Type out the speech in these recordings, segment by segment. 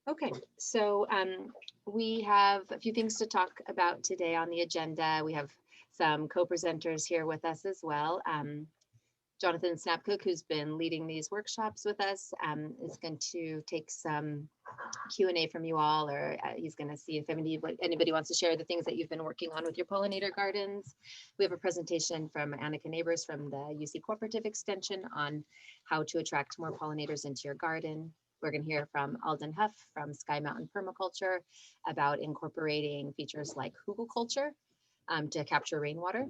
Okay, so we have a few things to talk about today on the agenda. We have some co-presenters here with us as well. Jonathan Snapcook, who's been leading these workshops with us, is going to take some Q&A from you all, or he's going to see if anybody wants to share the things that you've been working on with your pollinator gardens. We have a presentation from Annika Neighbors from the UC Cooperative Extension on how to attract more pollinators into your garden. We're going to hear from Alden Huff from Sky Mountain Permaculture about incorporating features like hugelkultur to capture rainwater.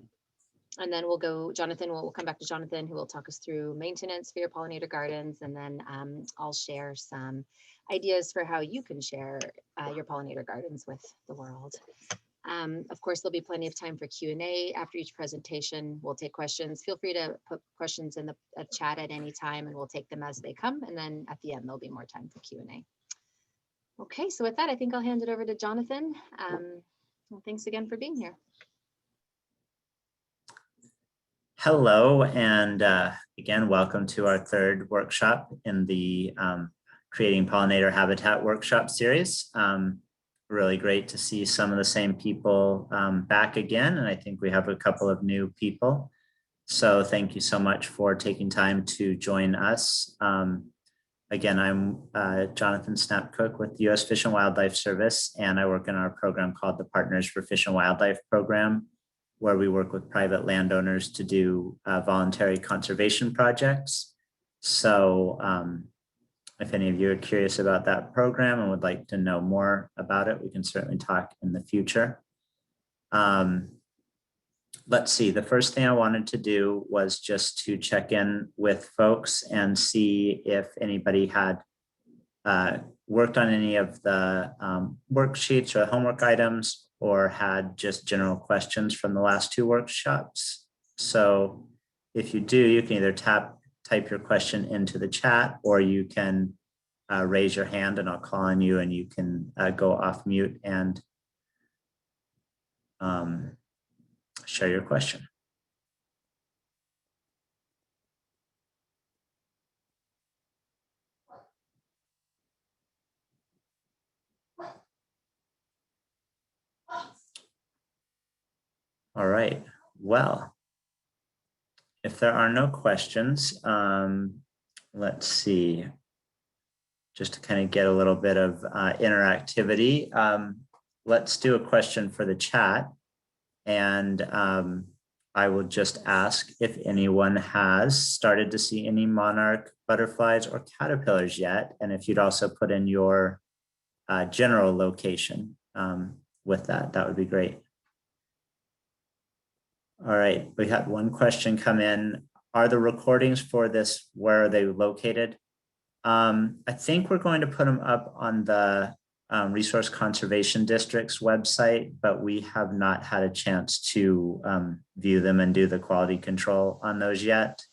And then we'll come back to Jonathan, who will talk us through maintenance for your pollinator gardens. And then I'll share some ideas for how you can share your pollinator gardens with the world. Of course, there'll be plenty of time for Q&A after each presentation. We'll take questions. Feel free to put questions in the chat at any time, and we'll take them as they come. And then at the end, there'll be more time for Q&A. Okay, so with that, I think I'll hand it over to Jonathan. Well, thanks again for being here. Hello, and again, welcome to our third workshop in the Creating Pollinator Habitat workshop series. Really great to see some of the same people back again, and I think we have a couple of new people. So thank you so much for taking time to join us. Again, I'm Jonathan Snapcook with the U.S. Fish and Wildlife Service, and I work in our program called the Partners for Fish and Wildlife Program, where we work with private landowners to do voluntary conservation projects. So if any of you are curious about that program and would like to know more about it, we can certainly talk in the future. Let's see, the first thing I wanted to do was just to check in with folks and see if anybody had worked on any of the worksheets or homework items, or had just general questions from the last two workshops. So if you do, you can either type your question into the chat, or you can raise your hand and I'll call on you and you can go off mute and share your question. All right, well, if there are no questions, let's see, just to kind of get a little bit of interactivity, let's do a question for the chat. And I will just ask if anyone has started to see any monarch butterflies or caterpillars yet, and if you'd also put in your general location with that, that would be great. All right, we had one question come in. Are the recordings for this, where are they located? I think we're going to put them up on the Resource Conservation District's website, but we have not had a chance to view them and do the quality control on those yet.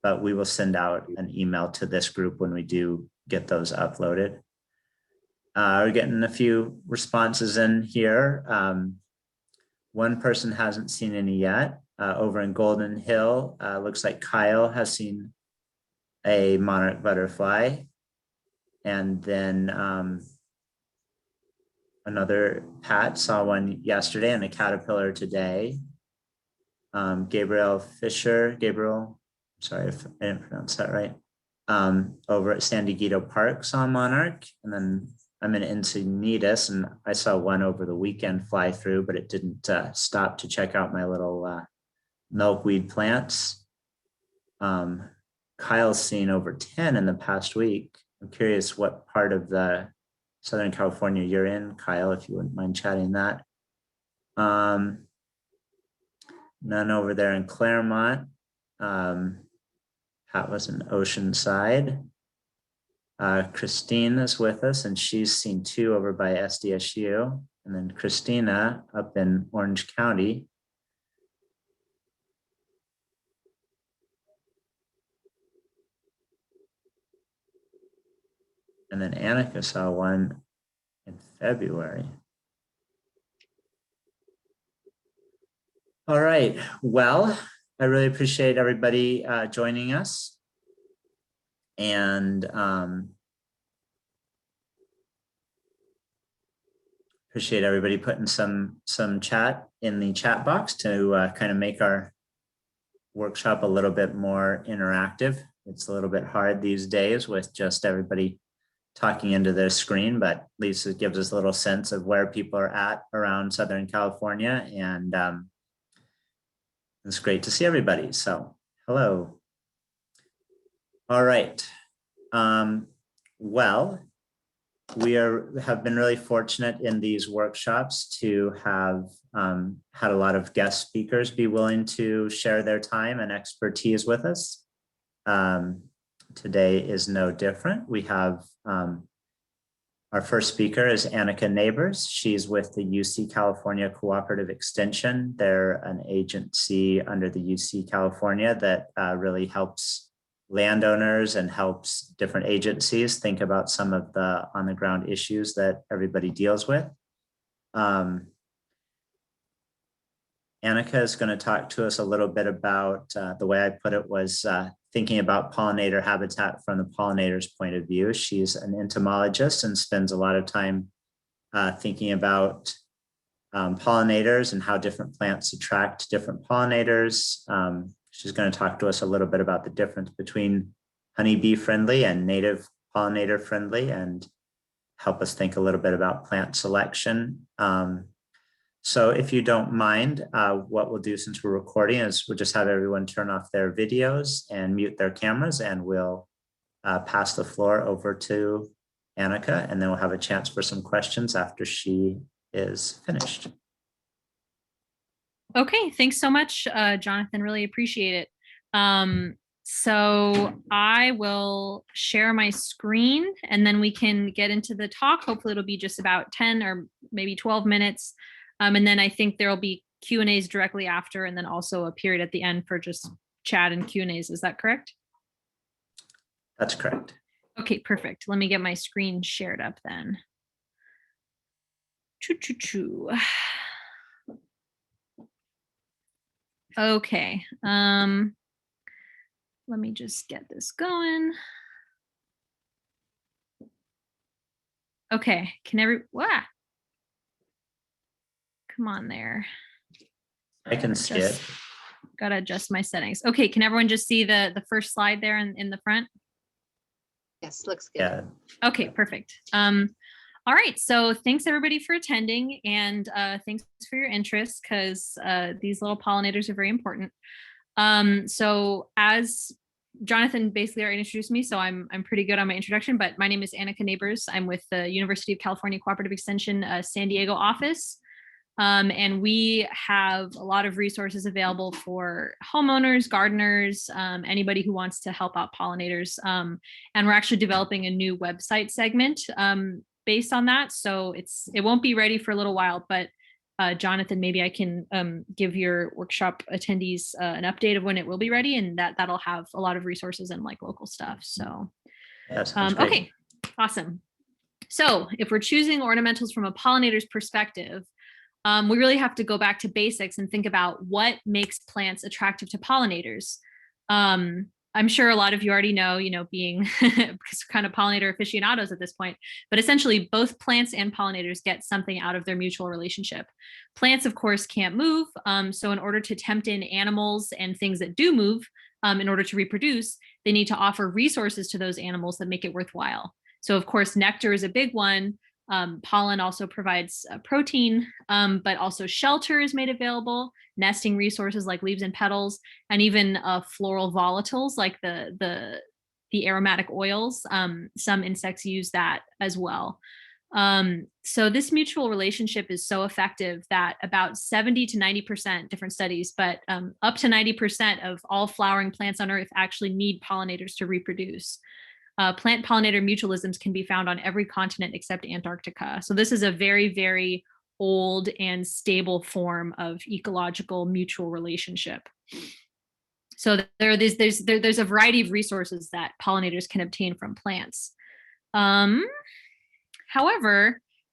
But we will send out an email to this group when we do get those uploaded. We're getting a few responses in here. One person hasn't seen any yet. Over in Golden Hill, looks like Kyle has seen a monarch butterfly. And then another Pat saw one yesterday and a caterpillar today. Gabriel, sorry if I didn't pronounce that right, over at San Diego Park saw a monarch. And then I'm in Encinitas and I saw one over the weekend fly through, but it didn't stop to check out my little milkweed plants. Kyle's seen over 10 in the past week. I'm curious what part of the Southern California you're in, Kyle, if you wouldn't mind chatting that. None over there in Claremont. Pat was in Oceanside. Christine is with us and she's seen 2 over by SDSU. And then Christina up in Orange County. And then Annika saw one in February. All right, well, I really appreciate everybody joining us. And appreciate everybody putting some chat in the chat box to kind of make our workshop a little bit more interactive. It's a little bit hard these days with just everybody talking into their screen, but at least it gives us a little sense of where people are at around Southern California. And it's great to see everybody. So hello. All right. Well, we have been really fortunate in these workshops to have had a lot of guest speakers be willing to share their time and expertise with us. Today is no different. We have our first speaker is Annika Neighbors. She's with the UC California Cooperative Extension. They're an agency under the UC California that really helps landowners and helps different agencies think about some of the on-the-ground issues that everybody deals with. Annika is going to talk to us a little bit about, the way I put it was thinking about pollinator habitat from the pollinator's point of view. She's an entomologist and spends a lot of time thinking about pollinators and how different plants attract different pollinators. She's going to talk to us a little bit about the difference between honeybee friendly and native pollinator friendly and help us think a little bit about plant selection. So if you don't mind, what we'll do since we're recording is we'll just have everyone turn off their videos and mute their cameras, and we'll pass the floor over to Annika, and then we'll have a chance for some questions after she is finished. Okay, thanks so much, Jonathan. Really appreciate it. So I will share my screen and then we can get into the talk. Hopefully it'll be just about 10 or maybe 12 minutes. And then I think there'll be Q&As directly after, and then also a period at the end for just chat and Q&As. Is that correct? That's correct. Okay, perfect. Let me get my screen shared up then. Choo-choo-choo. Okay, let me just get this going. Okay, come on there. I can see it. Gotta adjust my settings. Okay, can everyone just see the first slide there in the front? Yes, looks good. Yeah. Okay, perfect. All right, so thanks everybody for attending, and thanks for your interest, because these little pollinators are very important. So as Jonathan basically already introduced me, so I'm pretty good on my introduction, but my name is Annika Neighbors. I'm with the University of California Cooperative Extension San Diego office. And we have a lot of resources available for homeowners, gardeners, anybody who wants to help out pollinators. And we're actually developing a new website segment based on that. So it won't be ready for a little while, but Jonathan, maybe I can give your workshop attendees an update of when it will be ready, and that'll have a lot of resources and like local stuff. So okay, awesome. So if we're choosing ornamentals from a pollinator's perspective, we really have to go back to basics and think about what makes plants attractive to pollinators. I'm sure a lot of you already know, being kind of pollinator aficionados at this point, but essentially both plants and pollinators get something out of their mutual relationship. Plants, of course, can't move. So in order to tempt in animals and things that do move, in order to reproduce, they need to offer resources to those animals that make it worthwhile. So of course, nectar is a big one. Pollen also provides protein, but also shelter is made available, nesting resources like leaves and petals, and even floral volatiles like the aromatic oils. Some insects use that as well. So this mutual relationship is so effective that about 70 to 90%, different studies, but up to 90% of all flowering plants on Earth actually need pollinators to reproduce. Plant pollinator mutualisms can be found on every continent except Antarctica. So this is a very, very old and stable form of ecological mutual relationship. So there's a variety of resources that pollinators can obtain from plants. However,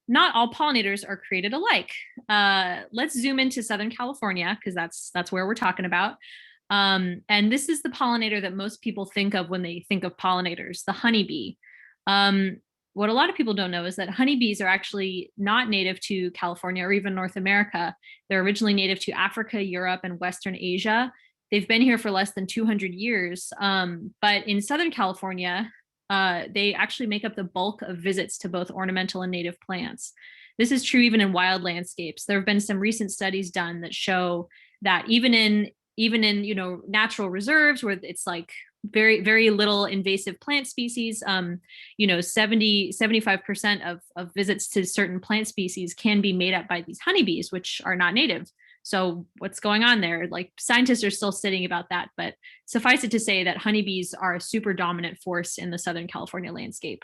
not all pollinators are created alike. Let's zoom into Southern California, because that's where we're talking about. And this is the pollinator that most people think of when they think of pollinators, the honeybee. What a lot of people don't know is that honeybees are actually not native to California or even North America. They're originally native to Africa, Europe, and Western Asia. They've been here for less than 200 years. But in Southern California, they actually make up the bulk of visits to both ornamental and native plants. This is true even in wild landscapes. There have been some recent studies done that show that even in natural reserves where it's like very, very little invasive plant species, 75% of visits to certain plant species can be made up by these honeybees, which are not native. So what's going on there? Like, scientists are still studying about that, but suffice it to say that honeybees are a super dominant force in the Southern California landscape.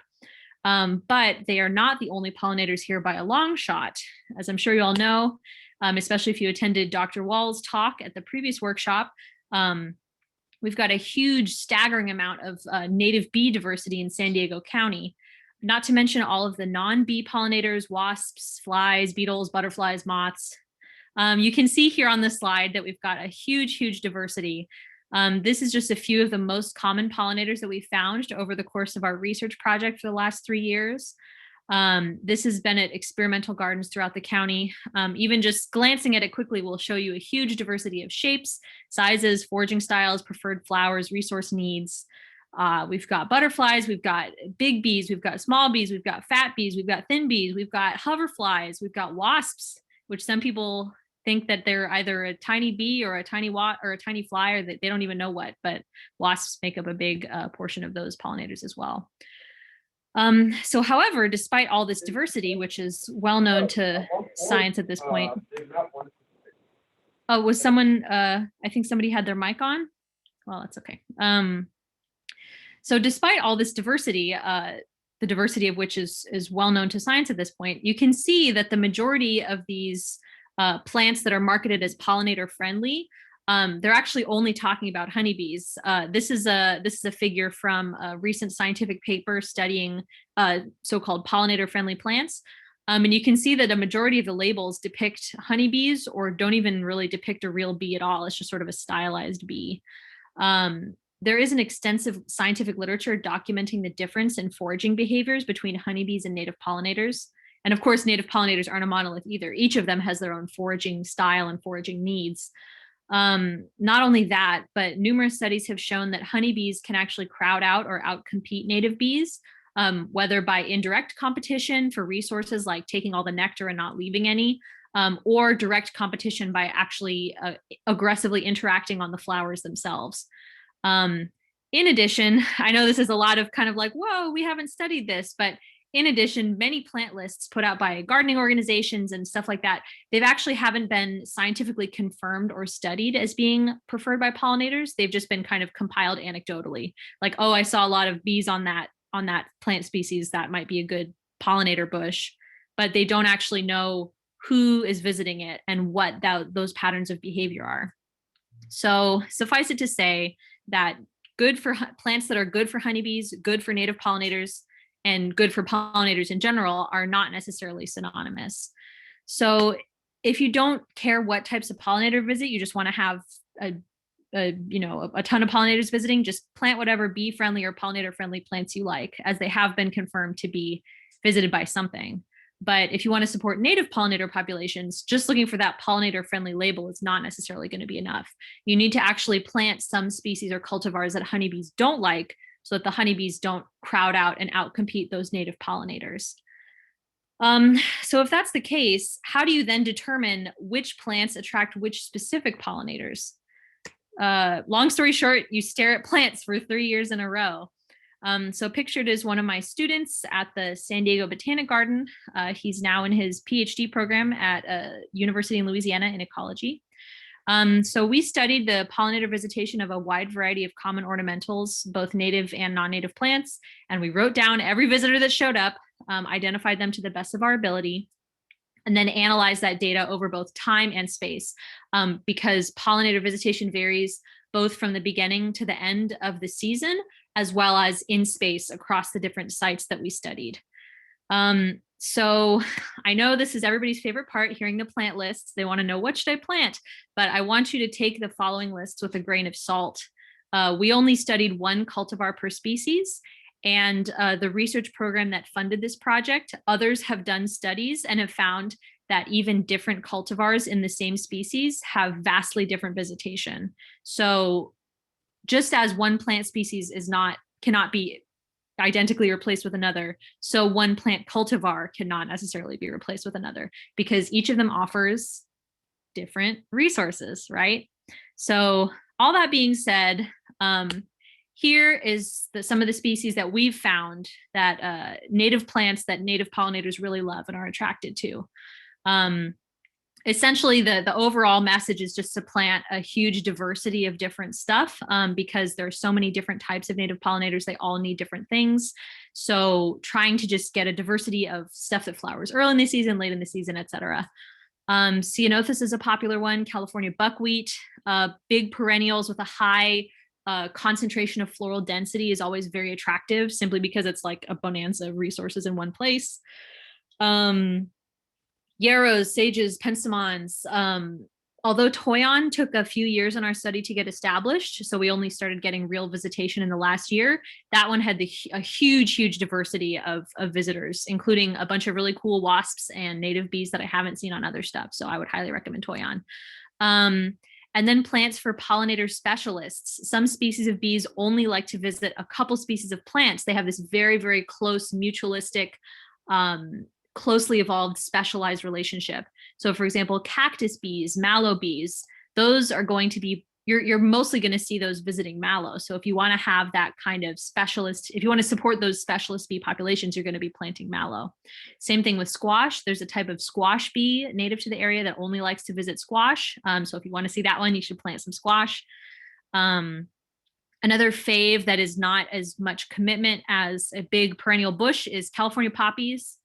But they are not the only pollinators here by a long shot. As I'm sure you all know, especially if you attended Dr. Wall's talk at the previous workshop, we've got a huge, staggering amount of native bee diversity in San Diego County, not to mention all of the non-bee pollinators, wasps, flies, beetles, butterflies, moths. You can see here on the slide that we've got a huge, huge diversity. This is just a few of the most common pollinators that we found over the course of our research project for the last 3 years. This has been at experimental gardens throughout the county. Even just glancing at it quickly will show you a huge diversity of shapes, sizes, foraging styles, preferred flowers, resource needs. We've got butterflies, we've got big bees, we've got small bees, we've got fat bees, we've got thin bees, we've got hoverflies, we've got wasps, which some people think that they're either a tiny bee or a tiny or a tiny fly, or that they don't even know what, but wasps make up a big portion of those pollinators as well. So however, despite all this diversity, which is well known to science at this point. Oh, was someone, I think somebody had their mic on? Well, that's okay. So despite all this diversity, the diversity of which is well known to science at this point, you can see that the majority of these plants that are marketed as pollinator friendly, they're actually only talking about honeybees. This is a figure from a recent scientific paper studying so-called pollinator friendly plants. And you can see that a majority of the labels depict honeybees or don't even really depict a real bee at all. It's just sort of a stylized bee. There is an extensive scientific literature documenting the difference in foraging behaviors between honeybees and native pollinators. And of course, native pollinators aren't a monolith either. Each of them has their own foraging style and foraging needs. Not only that, but numerous studies have shown that honeybees can actually crowd out or outcompete native bees, whether by indirect competition for resources like taking all the nectar and not leaving any, or direct competition by actually aggressively interacting on the flowers themselves. In addition, I know this is a lot of kind of like, whoa, we haven't studied this, but in addition, many plant lists put out by gardening organizations and stuff like that, they've actually haven't been scientifically confirmed or studied as being preferred by pollinators. They've just been kind of compiled anecdotally. Like, oh, I saw a lot of bees on that plant species. That might be a good pollinator bush, but they don't actually know who is visiting it and what those patterns of behavior are. So suffice it to say that good for plants that are good for honeybees, good for native pollinators, and good for pollinators in general are not necessarily synonymous. So if you don't care what types of pollinator visit, you just want to have a ton of pollinators visiting, just plant whatever bee friendly or pollinator friendly plants you like, as they have been confirmed to be visited by something. But if you want to support native pollinator populations, just looking for that pollinator friendly label is not necessarily going to be enough. You need to actually plant some species or cultivars that honeybees don't like, so that the honeybees don't crowd out and outcompete those native pollinators. So if that's the case, how do you then determine which plants attract which specific pollinators? Long story short, you stare at plants for 3 years in a row. So pictured is one of my students at the San Diego Botanic Garden. He's now in his PhD program at a university in Louisiana in ecology. So we studied the pollinator visitation of a wide variety of common ornamentals, both native and non-native plants, and we wrote down every visitor that showed up, identified them to the best of our ability, and then analyzed that data over both time and space, because pollinator visitation varies both from the beginning to the end of the season, as well as in space across the different sites that we studied. So I know this is everybody's favorite part, hearing the plant lists. They want to know, what should I plant? But I want you to take the following lists with a grain of salt. We only studied one cultivar per species, and the research program that funded this project, others have done studies and have found that even different cultivars in the same species have vastly different visitation. So just as one plant species cannot be identically replaced with another, so one plant cultivar cannot necessarily be replaced with another, because each of them offers different resources, right? So all that being said, here is some of the species that we've found that native plants that native pollinators really love and are attracted to. Essentially, the overall message is just to plant a huge diversity of different stuff, because there are so many different types of native pollinators. They all need different things. So trying to just get a diversity of stuff that flowers early in the season, late in the season, etc. Ceanothus is a popular one. California buckwheat, big perennials with a high concentration of floral density is always very attractive, simply because it's like a bonanza of resources in one place. Yarrows, sages, pensimons. Although toyon took a few years in our study to get established, so we only started getting real visitation in the last year, that one had a huge diversity of visitors, including a bunch of really cool wasps and native bees that I haven't seen on other stuff. So I would highly recommend toyon. And then plants for pollinator specialists. Some species of bees only like to visit a couple species of plants. They have this very close mutualistic, closely evolved specialized relationship. So for example, cactus bees, mallow bees, those are going to be, you're mostly going to see those visiting mallow. So if you want to have that kind of specialist, if you want to support those specialist bee populations, you're going to be planting mallow. Same thing with squash. There's a type of squash bee native to the area that only likes to visit squash. So if you want to see that one, you should plant some squash. Another fave that is not as much commitment as a big perennial bush is California poppies.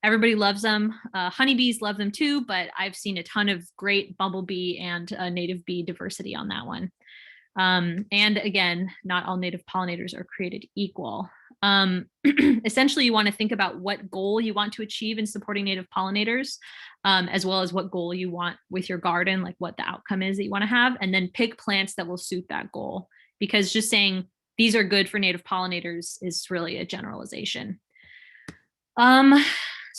Everybody loves them. Honeybees love them too, but I've seen a ton of great bumblebee and native bee diversity on that one. And again, not all native pollinators are created equal. Essentially, you want to think about what goal you want to achieve in supporting native pollinators, as well as what goal you want with your garden, like what the outcome is that you want to have, and then pick plants that will suit that goal. Because just saying these are good for native pollinators is really a generalization.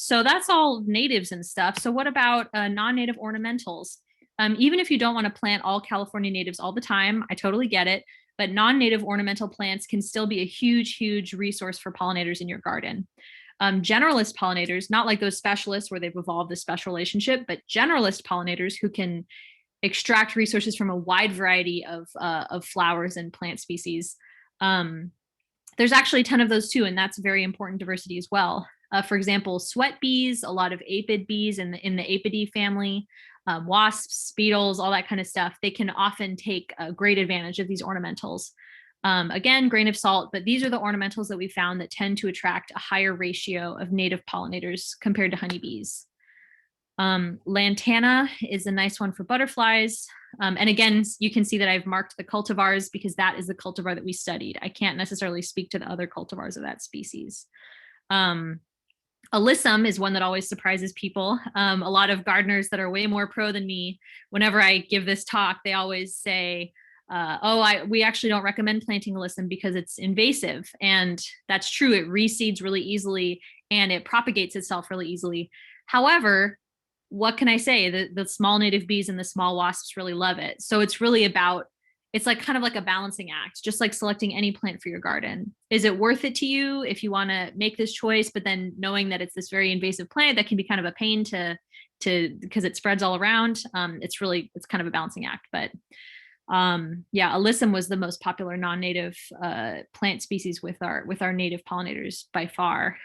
So that's all natives and stuff. So what about non-native ornamentals? Even if you don't want to plant all California natives all the time, I totally get it, but non-native ornamental plants can still be a huge resource for pollinators in your garden. Generalist pollinators, not like those specialists where they've evolved this special relationship, but generalist pollinators who can extract resources from a wide variety of flowers and plant species. There's actually a ton of those too, and that's very important diversity as well. For example, sweat bees, a lot of aphid bees in the Apidae family, wasps, beetles, all that kind of stuff. They can often take a great advantage of these ornamentals. Again, grain of salt, but these are the ornamentals that we found that tend to attract a higher ratio of native pollinators compared to honeybees. Lantana is a nice one for butterflies. And again, you can see that I've marked the cultivars because that is the cultivar that we studied. I can't necessarily speak to the other cultivars of that species. Alyssum is one that always surprises people. A lot of gardeners that are way more pro than me, whenever I give this talk, they always say, we actually don't recommend planting alyssum because it's invasive. And that's true. It reseeds really easily and it propagates itself really easily. However, what can I say? The small native bees and the small wasps really love it. So it's really about, it's like kind of like a balancing act, just like selecting any plant for your garden. Is it worth it to you if you want to make this choice, but then knowing that it's this very invasive plant that can be kind of a pain to because it spreads all around. It's kind of a balancing act. But yeah, alyssum was the most popular non-native plant species with our native pollinators by far.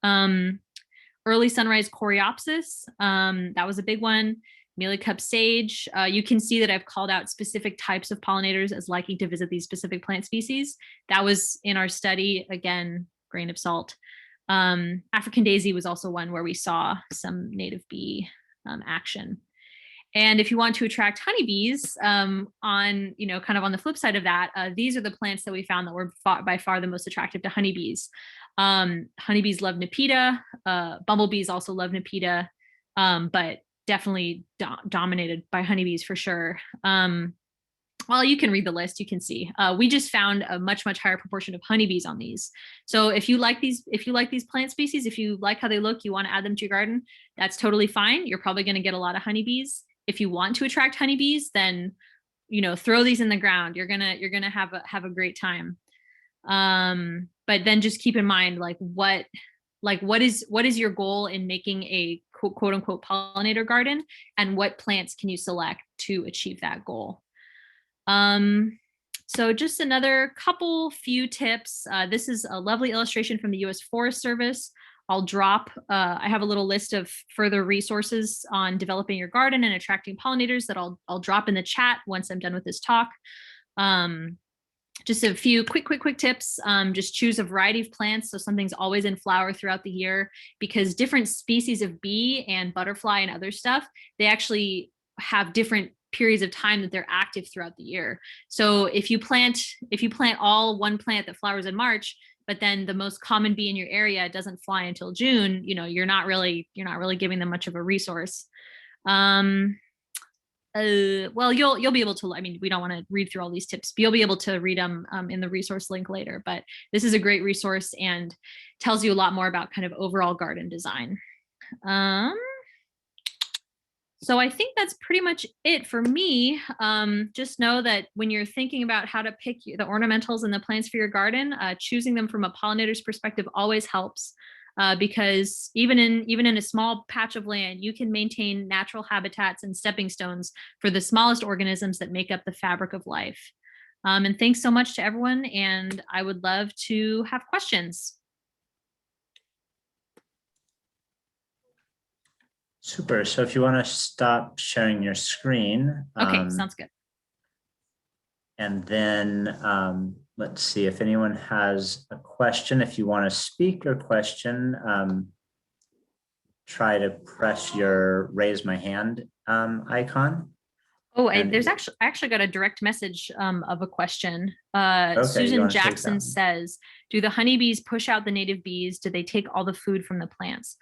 Early sunrise coreopsis, that was a big one. Mealy cup sage. You can see that I've called out specific types of pollinators as liking to visit these specific plant species. That was in our study, again, grain of salt. African daisy was also one where we saw some native bee action. And if you want to attract honeybees, on, kind of on the flip side of that, these are the plants that we found that were by far the most attractive to honeybees. Honeybees love Nepeta. Bumblebees also love Nepeta, but definitely dominated by honeybees for sure. Well, you can read the list, you can see. We just found a much higher proportion of honeybees on these. So if you like these plant species, if you like how they look, you want to add them to your garden, that's totally fine. You're probably going to get a lot of honeybees. If you want to attract honeybees, then, throw these in the ground. You're gonna have a great time. But then just keep in mind, what is your goal in making a quote unquote pollinator garden, and what plants can you select to achieve that goal? So just another few tips. This is a lovely illustration from the U.S. Forest Service. I'll drop, I have a little list of further resources on developing your garden and attracting pollinators that I'll drop in the chat once I'm done with this talk. Just a few quick tips. Just choose a variety of plants, so something's always in flower throughout the year, because different species of bee and butterfly and other stuff, they actually have different periods of time that they're active throughout the year. So if you plant all one plant that flowers in March, but then the most common bee in your area doesn't fly until June, you're not really giving them much of a resource. Well, you'll be able to, we don't want to read through all these tips, but you'll be able to read them in the resource link later. But this is a great resource and tells you a lot more about kind of overall garden design. So I think that's pretty much it for me. Just know that when you're thinking about how to pick the ornamentals and the plants for your garden, choosing them from a pollinator's perspective always helps, because even in a small patch of land, you can maintain natural habitats and stepping stones for the smallest organisms that make up the fabric of life. And thanks so much to everyone, and I would love to have questions. Super. So if you want to stop sharing your screen. Okay, sounds good. And then let's see if anyone has a question. If you want to speak or question, try to press your raise my hand icon. Oh, I actually got a direct message of a question. Okay, Susan Jackson says, do the honeybees push out the native bees? Do they take all the food from the plants?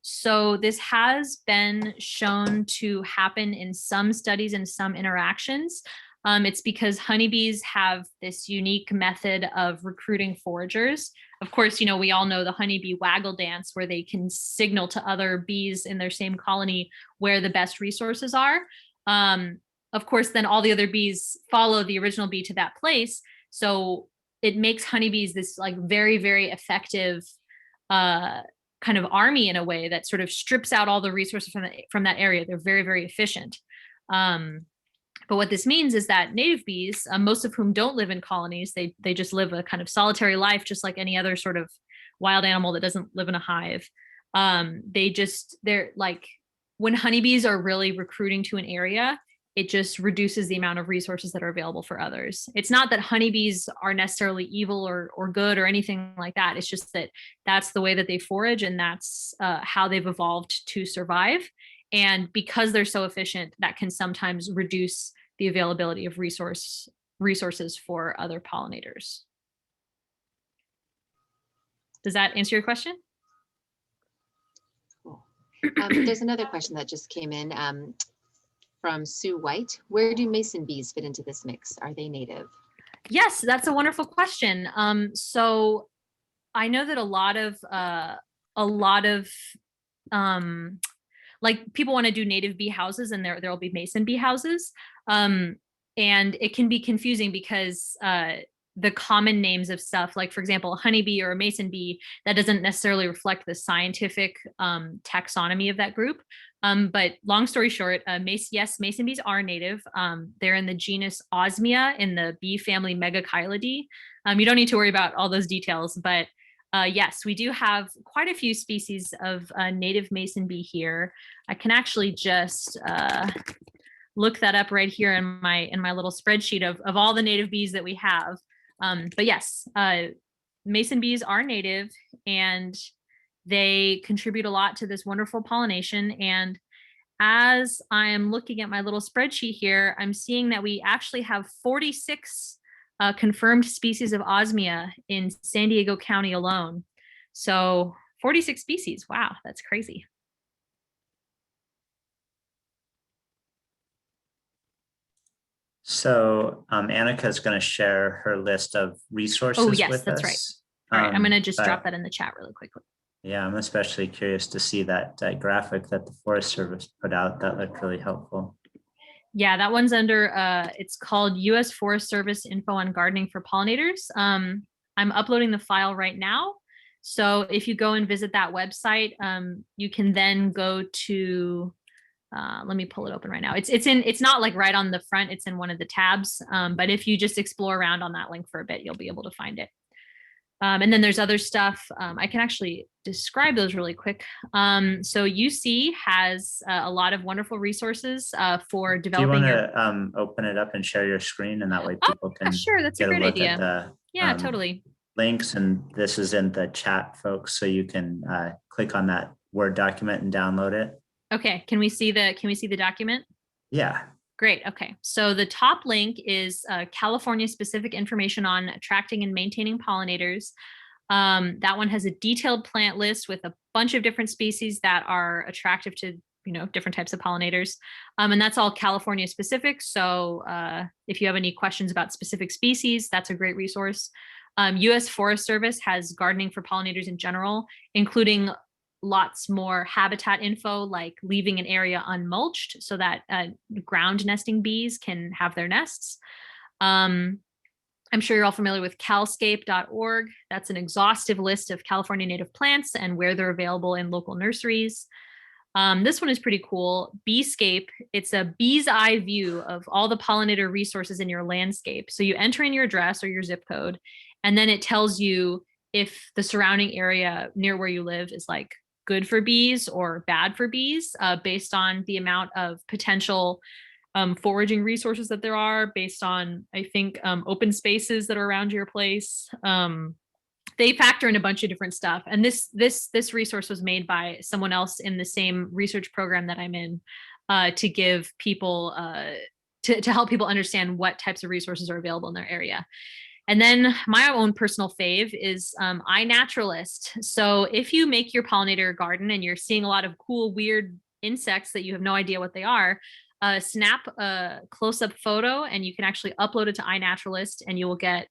So this has been shown to happen in some studies and some interactions. It's because honeybees have this unique method of recruiting foragers. Of course, we all know the honeybee waggle dance, where they can signal to other bees in their same colony where the best resources are. Of course, then all the other bees follow the original bee to that place. So it makes honeybees this very, very effective kind of army in a way that sort of strips out all the resources from that area. They're very, very efficient. But what this means is that native bees, most of whom don't live in colonies, they just live a kind of solitary life, just like any other sort of wild animal that doesn't live in a hive. They're like, when honeybees are really recruiting to an area, it just reduces the amount of resources that are available for others. It's not that honeybees are necessarily evil or good or anything like that. It's just that that's the way that they forage, and that's how they've evolved to survive. And because they're so efficient, that can sometimes reduce the availability of resources for other pollinators. Does that answer your question? Cool. There's another question that just came in from Sue White. Where do mason bees fit into this mix? Are they native? Yes, that's a wonderful question. So I know that a lot of like people want to do native bee houses, and there'll be mason bee houses. And it can be confusing because the common names of stuff, like for example, a honeybee or a mason bee, that doesn't necessarily reflect the scientific taxonomy of that group. But long story short, yes, mason bees are native. They're in the genus Osmia in the bee family Megachilidae. You don't need to worry about all those details, but yes, we do have quite a few species of native mason bee here. I can actually just look that up right here in my little spreadsheet of all the native bees that we have. But yes, mason bees are native, and they contribute a lot to this wonderful pollination. And as I'm looking at my little spreadsheet here, I'm seeing that we actually have 46 confirmed species of osmia in San Diego County alone. So 46 species. Wow, that's crazy. So Annika is going to share her list of resources Oh, yes, with that's us. right. All right, I'm going to just but drop that in the chat really quickly. Yeah, I'm especially curious to see that graphic that the Forest Service put out. That looked really helpful. Yeah, that one's under, it's called U.S. Forest Service Info on Gardening for Pollinators. I'm uploading the file right now. So if you go and visit that website, you can then go to, let me pull it open right now. It's not like right on the front, it's in one of the tabs. But if you just explore around on that link for a bit, you'll be able to find it. And then there's other stuff. I can actually describe those really quick. So UC has a lot of wonderful resources for developing. Do you want to open it up and share your screen, and that way people can sure, that's a get great look idea. at the Yeah, totally. links, and this is in the chat, folks, so you can click on that Word document and download it. Okay, can we see the document? Yeah. Great. Okay. So the top link is California specific information on attracting and maintaining pollinators. That one has a detailed plant list with a bunch of different species that are attractive to, different types of pollinators. And that's all California specific. So if you have any questions about specific species, that's a great resource. U.S. Forest Service has gardening for pollinators in general, including lots more habitat info, like leaving an area unmulched so that ground nesting bees can have their nests. I'm sure you're all familiar with calscape.org. That's an exhaustive list of California native plants and where they're available in local nurseries. This one is pretty cool. Beescape, it's a bee's eye view of all the pollinator resources in your landscape. So you enter in your address or your zip code, and then it tells you if the surrounding area near where you live is like good for bees or bad for bees, based on the amount of potential foraging resources that there are, based on, I think, open spaces that are around your place. They factor in a bunch of different stuff. And this resource was made by someone else in the same research program that I'm in, to give people, to help people understand what types of resources are available in their area. And then my own personal fave is iNaturalist. So if you make your pollinator garden and you're seeing a lot of cool, weird insects that you have no idea what they are, snap a close-up photo and you can actually upload it to iNaturalist, and you will get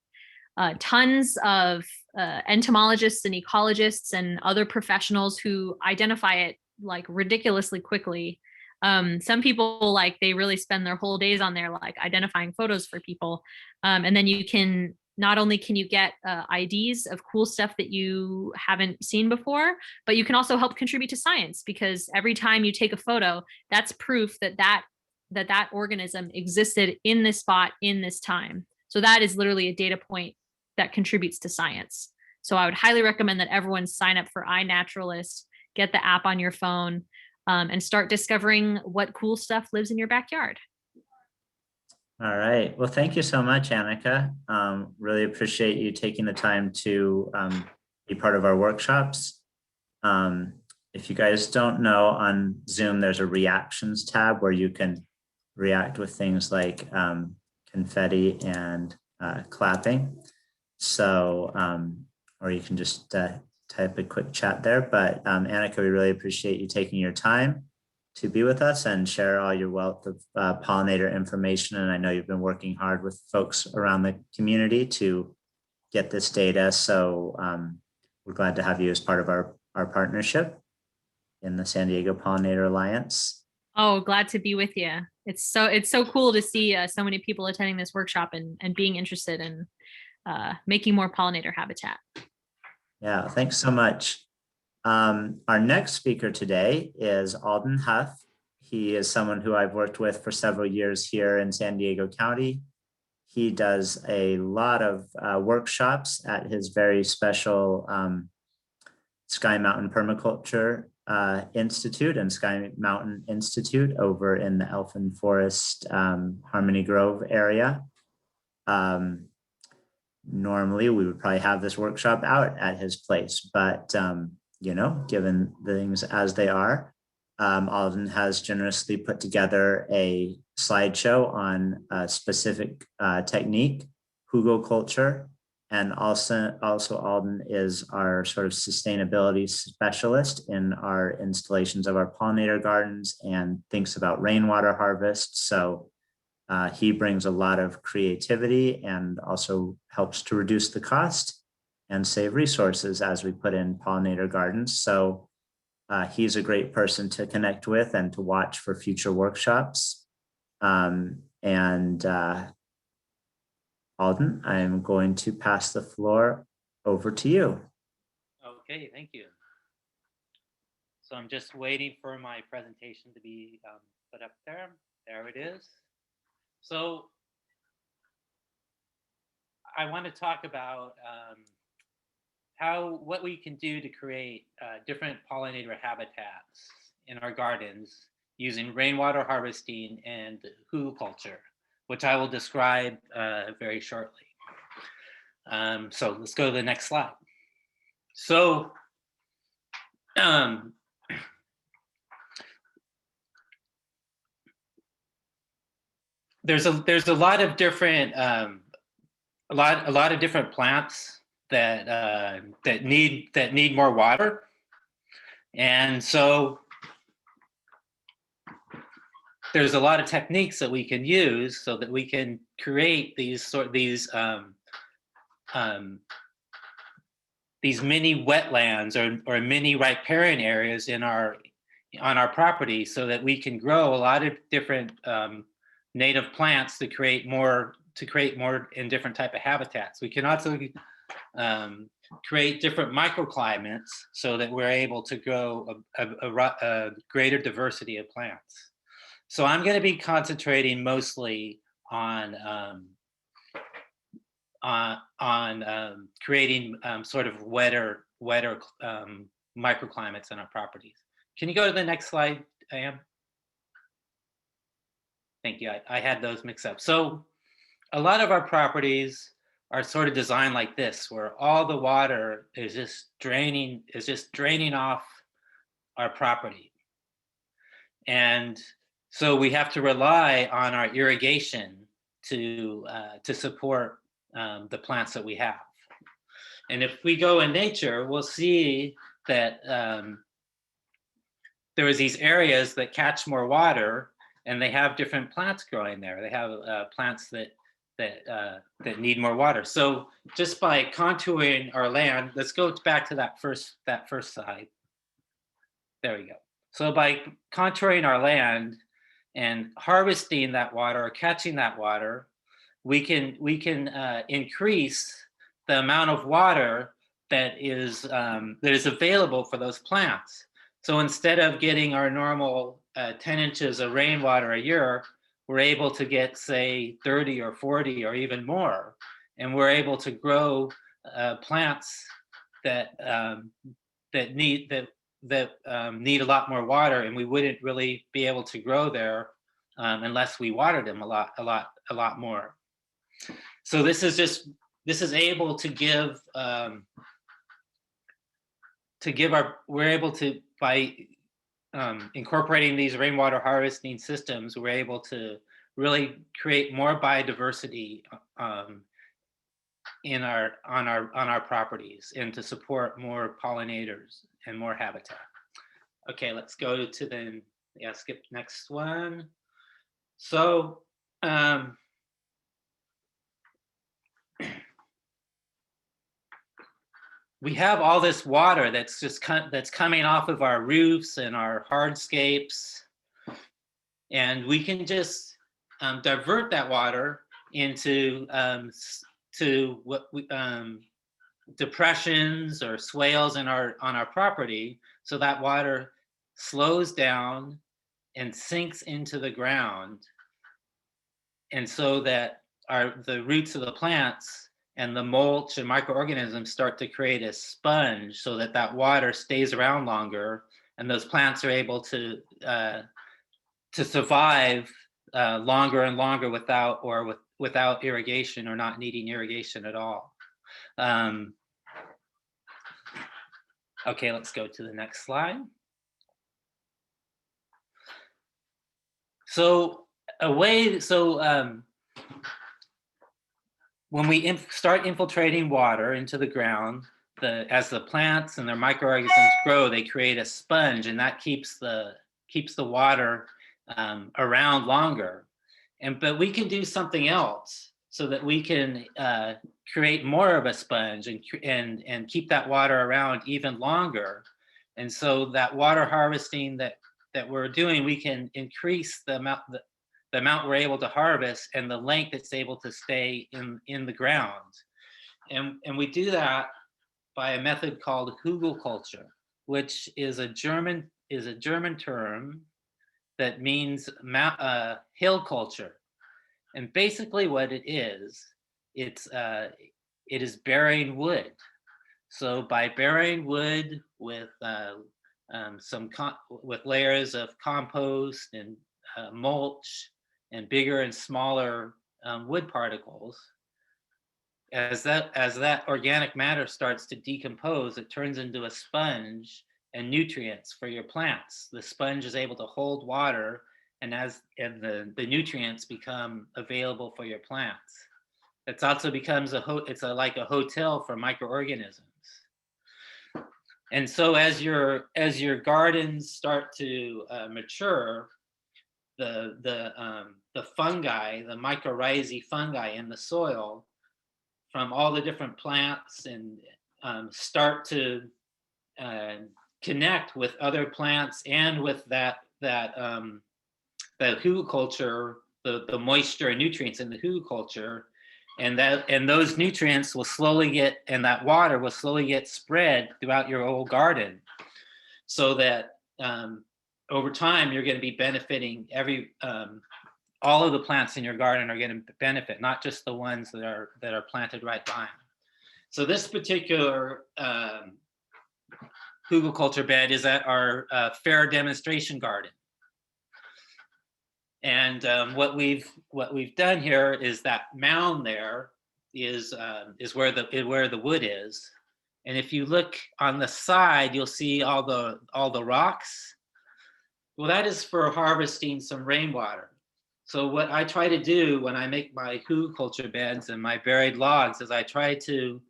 tons of entomologists and ecologists and other professionals who identify it like ridiculously quickly. Some people, like, they really spend their whole days on there, like identifying photos for people. And then you can, not only can you get IDs of cool stuff that you haven't seen before, but you can also help contribute to science, because every time you take a photo, that's proof that organism existed in this spot in this time. So that is literally a data point that contributes to science. So I would highly recommend that everyone sign up for iNaturalist, get the app on your phone, and start discovering what cool stuff lives in your backyard. All right. Well, thank you so much, Annika. Really appreciate you taking the time to be part of our workshops. If you guys don't know, on Zoom, there's a reactions tab where you can react with things like confetti and clapping. So, or you can just type a quick chat there. But Annika, we really appreciate you taking your time to be with us and share all your wealth of pollinator information. And I know you've been working hard with folks around the community to get this data. So we're glad to have you as part of our partnership in the San Diego Pollinator Alliance. Oh, glad to be with you. It's so cool to see so many people attending this workshop and being interested in making more pollinator habitat. Yeah, thanks so much. Our next speaker today is Alden Huff. He is someone who I've worked with for several years here in San Diego County. He does a lot of workshops at his very special Sky Mountain Permaculture Institute and Sky Mountain Institute over in the Elfin Forest, Harmony Grove area. Normally we would probably have this workshop out at his place, but you know, given things as they are, Alden has generously put together a slideshow on a specific technique, hugelkultur. And also Alden is our sort of sustainability specialist in our installations of our pollinator gardens and thinks about rainwater harvest. So he brings a lot of creativity and also helps to reduce the cost and save resources as we put in pollinator gardens. So he's a great person to connect with and to watch for future workshops. Alden, I'm going to pass the floor over to you. Okay, thank you. So I'm just waiting for my presentation to be put up there. There it is. So I want to talk about what we can do to create different pollinator habitats in our gardens using rainwater harvesting and hugelkultur, which I will describe very shortly. So let's go to the next slide. So there's a lot of different a lot of different plants that need more water, and so there's a lot of techniques that we can use so that we can create these mini wetlands or mini riparian areas on our property, so that we can grow a lot of different native plants to create more in different type of habitats. We can also create different microclimates so that we're able to grow a greater diversity of plants. So I'm going to be concentrating mostly on creating sort of wetter microclimates in our properties. Can you go to the next slide, Am? Thank you. I had those mixed up. So a lot of our properties are sort of designed like this, where all the water is just draining off our property. And so we have to rely on our irrigation to support the plants that we have. And if we go in nature, we'll see that there is these areas that catch more water, and they have different plants growing there. They have plants that need more water. So just by contouring our land, let's go back to that first slide. There we go. So by contouring our land and harvesting that water or catching that water, we can increase the amount of water that is available for those plants. So instead of getting our normal 10 inches of rainwater a year, we're able to get, say, 30 or 40 or even more, and we're able to grow plants that need a lot more water, and we wouldn't really be able to grow there unless we watered them a lot more. So this is able to give we're able to, by incorporating these rainwater harvesting systems, we're able to really create more biodiversity on our properties, and to support more pollinators and more habitat. Okay, let's go to skip next one. So we have all this water that's coming off of our roofs and our hardscapes, and we can just divert that water into depressions or swales on our property, so that water slows down and sinks into the ground, and so that the roots of the plants and the mulch and microorganisms start to create a sponge, so that water stays around longer, and those plants are able to survive longer and longer without irrigation, or not needing irrigation at all. Okay, let's go to the next slide. So when we start infiltrating water into the ground, as the plants and their microorganisms grow, they create a sponge, and that keeps the water around longer. But we can do something else so that we can create more of a sponge and keep that water around even longer. And so that water harvesting that we're doing, we can increase the amount we're able to harvest and the length it's able to stay in the ground. And we do that by a method called hugelkultur, which is a German term that means hill culture. And basically what it is burying wood. So by burying wood with with layers of compost and mulch and bigger and smaller wood particles, as that organic matter starts to decompose, it turns into a sponge and nutrients for your plants. The sponge is able to hold water, and the nutrients become available for your plants. It also becomes like a hotel for microorganisms. And so as your gardens start to mature, the fungi, the mycorrhizae fungi in the soil from all the different plants and start to connect with other plants and with that hugelkultur, the moisture and nutrients in the hugelkultur, and those nutrients will slowly and that water will slowly get spread throughout your whole garden, so that over time you're going to be benefiting all of the plants in your garden are going to benefit, not just the ones that are planted right behind. So this particular hugelkultur bed is at our fair demonstration garden. And what we've done here is that mound there is where the wood is. And if you look on the side, you'll see all the rocks. Well, that is for harvesting some rainwater. So what I try to do when I make my hugelkultur beds and my buried logs is I try to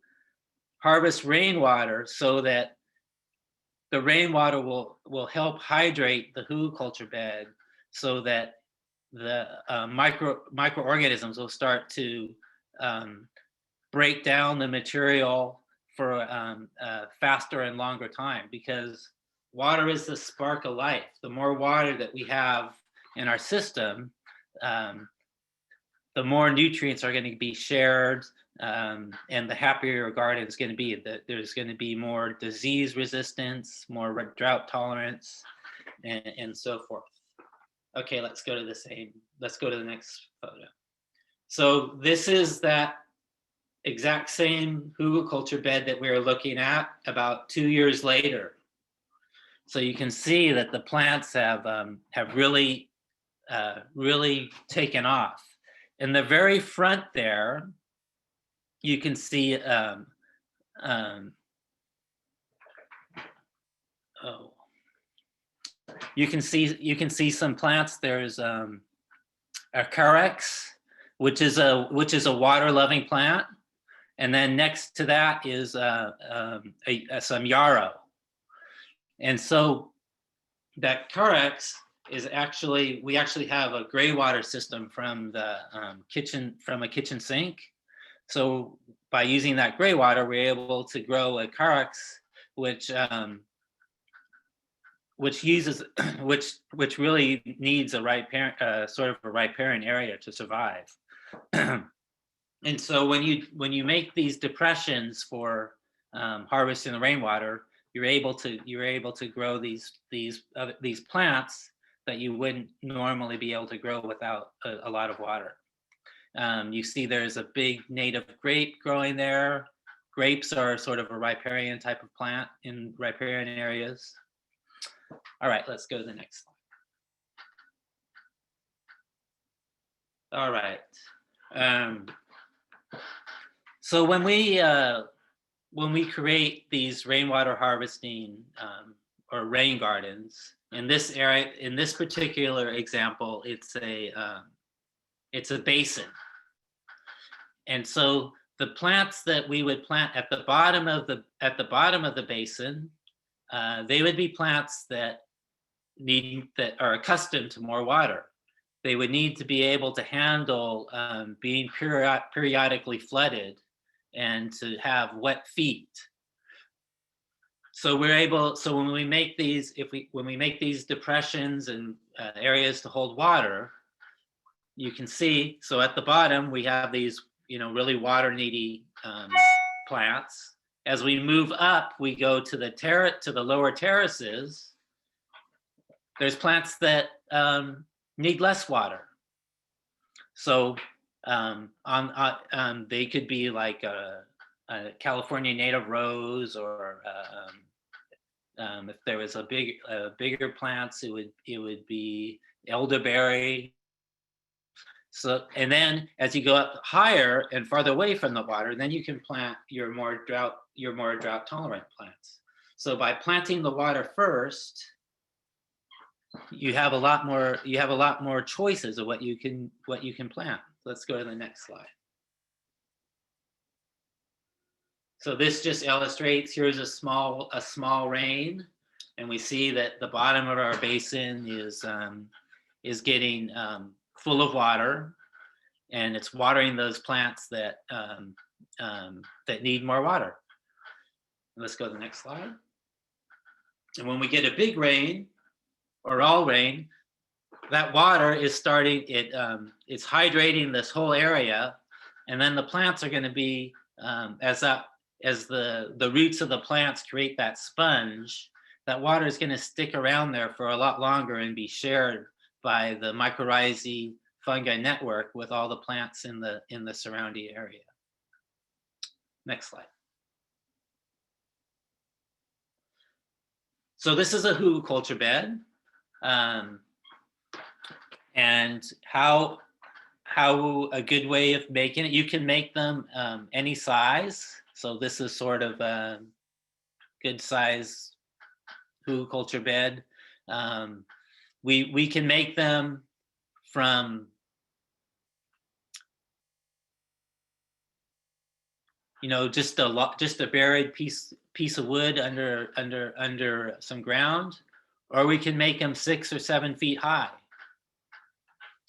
harvest rainwater so that the rainwater will help hydrate the hugelkultur bed, so that the microorganisms will start to break down the material for a faster and longer time, because water is the spark of life. The more water that we have in our system, the more nutrients are going to be shared, and the happier your garden is going to be. There's going to be more disease resistance, more drought tolerance, and so forth. Okay, let's go to the next photo. So this is that exact same hugelkultur bed that we were looking at about 2 years later. So you can see that the plants have really taken off. In the very front there, you can see you can see some plants. There's a carex, which is a water-loving plant, and then next to that is some yarrow. And so that carex is we actually have a gray water system from the from a kitchen sink. So by using that gray water, we're able to grow a carex, which really needs a sort of a riparian area to survive. And so when you make these depressions for harvesting the rainwater, you're able to grow these plants that you wouldn't normally be able to grow without a lot of water. You see there's a big native grape growing there. Grapes are sort of a riparian type of plant in riparian areas. All right, let's go to the next slide. All right. So when we create these rainwater harvesting rain gardens. In this area, in this particular example, it's a basin. And so the plants that we would plant at the bottom of the basin, they would be plants that are accustomed to more water. They would need to be able to handle being periodically flooded and to have wet feet. So when we make these, when we make these depressions and areas to hold water, you can see, so at the bottom we have these, really water needy plants. As we move up, we go to the lower terraces. There's plants that need less water. So they could be like a California native rose, or if there was a bigger plants, it would be elderberry. So, and then as you go up higher and farther away from the water, then you can plant your more drought tolerant plants. So by planting the water first, you have a lot more choices of what you can plant. Let's go to the next slide. So this just illustrates, here's a small rain, and we see that the bottom of our basin is getting full of water, and it's watering those plants that need more water. Let's go to the next slide. And when we get a big rain or all rain, that water is starting, it's hydrating this whole area, and then the plants are going to be, as the roots of the plants create that sponge, that water is going to stick around there for a lot longer and be shared by the mycorrhizae fungi network with all the plants in the surrounding area. Next slide. So this is a hugelkultur bed, and how a good way of making it, you can make them any size. So this is sort of a good size hugelkultur bed. We can make them from, just a buried piece of wood under some ground, or we can make them 6 or 7 feet high,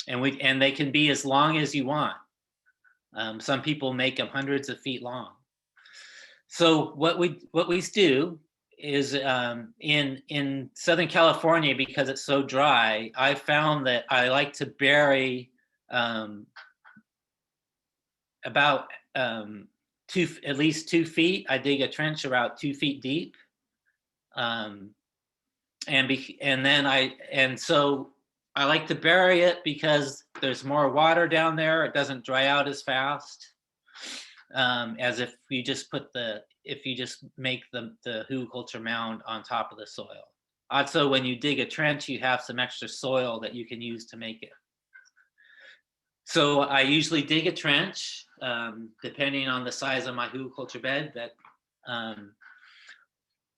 and they can be as long as you want. Some people make them hundreds of feet long. So what we do is, in Southern California, because it's so dry, I found that I like to bury about at least 2 feet. I dig a trench about 2 feet deep, so I like to bury it because there's more water down there. It doesn't dry out as fast as if you just make the hugelkultur mound on top of the soil. Also, when you dig a trench, you have some extra soil that you can use to make it. So I usually dig a trench, depending on the size of my hugelkultur bed.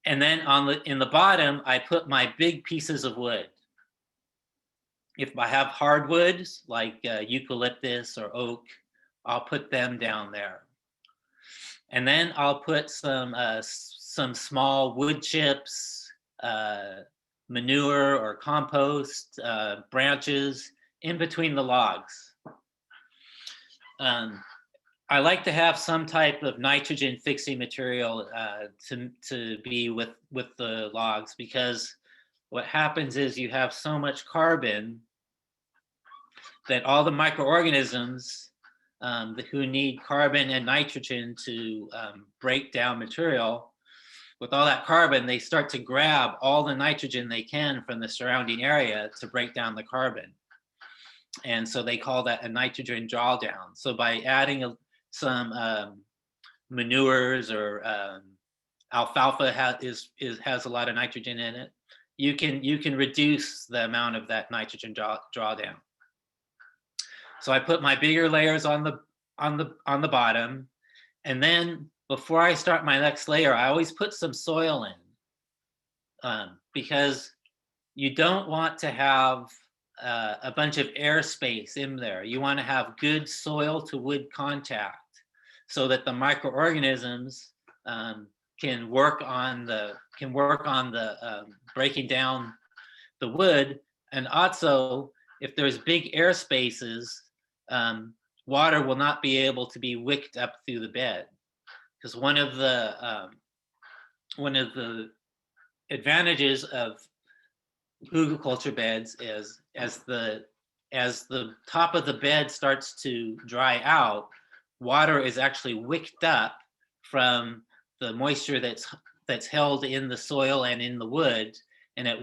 And then in the bottom, I put my big pieces of wood. If I have hardwoods like eucalyptus or oak, I'll put them down there. And then I'll put some small wood chips, manure or compost, branches in between the logs. I like to have some type of nitrogen fixing material to be with the logs, because what happens is you have so much carbon that all the microorganisms who need carbon and nitrogen to break down material, with all that carbon, they start to grab all the nitrogen they can from the surrounding area to break down the carbon. And so they call that a nitrogen drawdown. So by adding some manures, or alfalfa has a lot of nitrogen in it, you can reduce the amount of that nitrogen drawdown. So I put my bigger layers on the bottom, and then before I start my next layer, I always put some soil in. because you don't want to have a bunch of airspace in there. You want to have good soil to wood contact so that the microorganisms can work on the breaking down the wood. And also, if there's big air spaces, water will not be able to be wicked up through the bed, because one of the advantages of hugelkultur beds is as the top of the bed starts to dry out, water is actually wicked up from the moisture that's held in the soil and in the wood, and it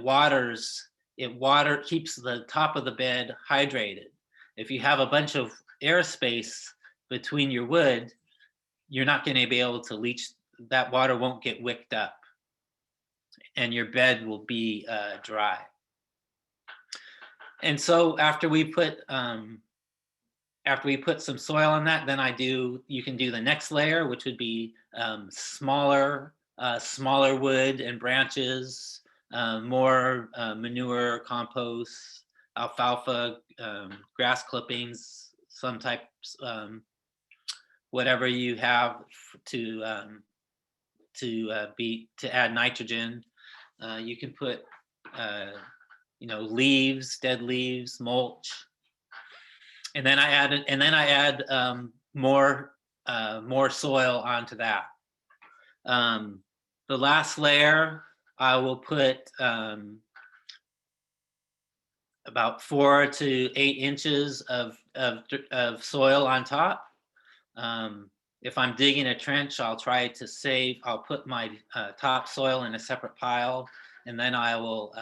keeps the top of the bed hydrated. If you have a bunch of airspace between your wood, you're not going to be able to leach. That water won't get wicked up, and your bed will be dry. And so after we put some soil on that, then you can do the next layer, which would be smaller wood and branches, more manure, compost, alfalfa, grass clippings, some types, whatever you have to add nitrogen. You can put leaves, dead leaves, mulch, and then I add more soil onto that. The last layer, I will put about 4 to 8 inches of soil on top. If I'm digging a trench, I'll put my topsoil in a separate pile, and then I will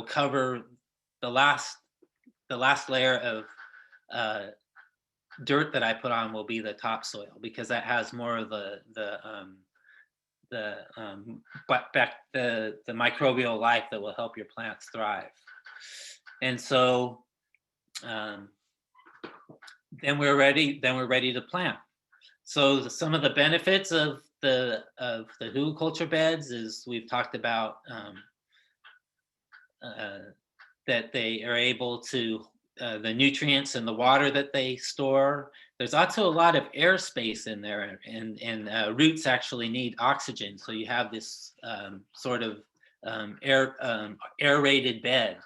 cover the last layer of dirt that I put on will be the topsoil, because that has more of the microbial life that will help your plants thrive. And so then we're ready to plant. So some of the benefits of the hugelkultur beds is we've talked about that they are able to the nutrients and the water that they store. There's also a lot of airspace in there, and roots actually need oxygen. So you have this sort of aerated bed.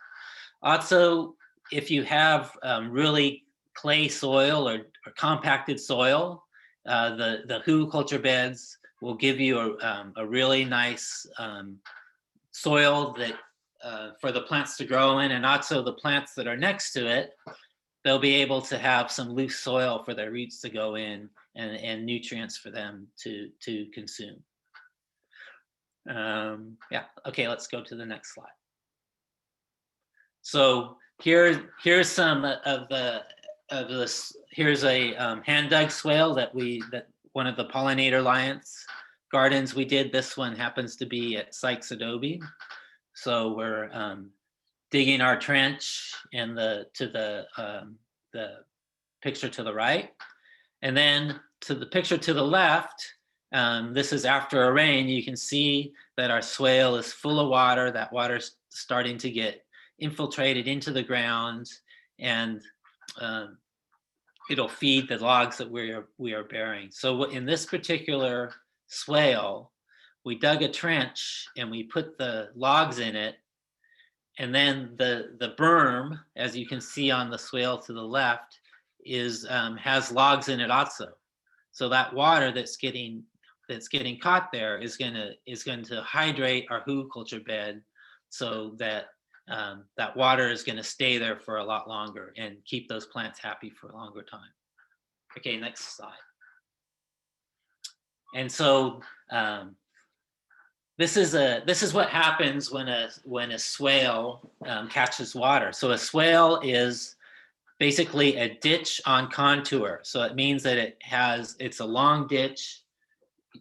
Also, if you have really clay soil or compacted soil, the hugelkultur beds will give you a really nice soil that for the plants to grow in, and also the plants that are next to it, they'll be able to have some loose soil for their roots to go in, and nutrients for them to consume. Okay, let's go to the next slide. So here's some of this. Here's a hand dug swale that one of the Pollinator Gardens we did. This one happens to be at Sykes Adobe. So we're digging our trench to the picture to the right, and then to the picture to the left. This is after a rain. You can see that our swale is full of water. That water's starting to get infiltrated into the ground, and it'll feed the logs that we are burying. So in this particular swale, we dug a trench and we put the logs in it, and then the berm, as you can see on the swale to the left, has logs in it also. So that water that's getting caught there is going to hydrate our hugelkultur bed, so that that water is going to stay there for a lot longer and keep those plants happy for a longer time. Okay, next slide. And so this is what happens when a swale catches water. So a swale is basically a ditch on contour. So it means that it's a long ditch.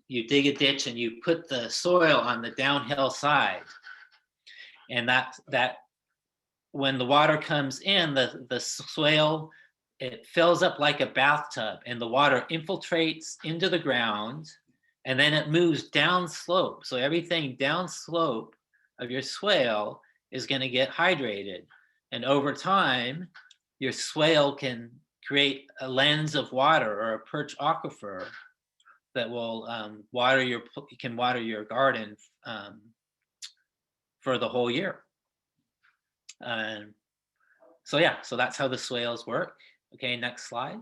You dig a ditch and you put the soil on the downhill side. And that when the water comes in, the swale, it fills up like a bathtub, and the water infiltrates into the ground, and then it moves down slope. So everything down slope of your swale is going to get hydrated. And over time, your swale can create a lens of water or a perch aquifer that will water your garden for the whole year. So yeah, so that's how the swales work. Okay, next slide.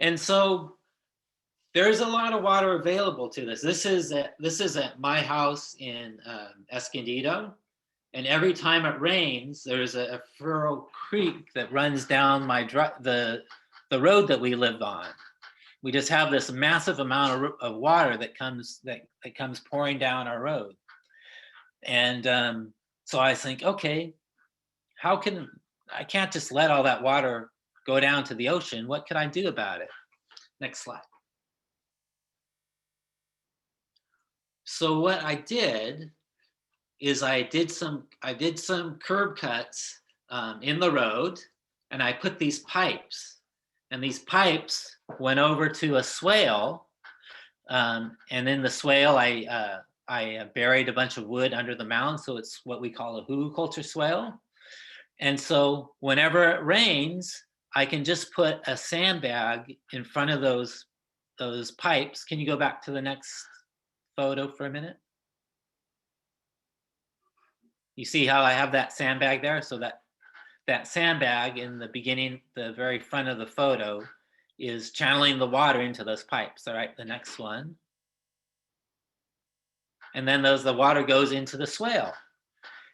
And so there's a lot of water available to this. This is at my house in Escondido, and every time it rains, there's a furrow creek that runs down the road that we live on. We just have this massive amount of water that comes pouring down our road. And so I think, okay, I can't just let all that water go down to the ocean. What can I do about it? Next slide. So what I did is I did some curb cuts in the road, and I put these pipes, and these pipes went over to a swale, and in the swale I buried a bunch of wood under the mound, so it's what we call a hugelkultur swale. And so whenever it rains, I can just put a sandbag in front of those pipes. Can you go back to the next photo for a minute? You see how I have that sandbag there? So that sandbag in the beginning, the very front of the photo, is channeling the water into those pipes. All right, the next one. And then the water goes into the swale.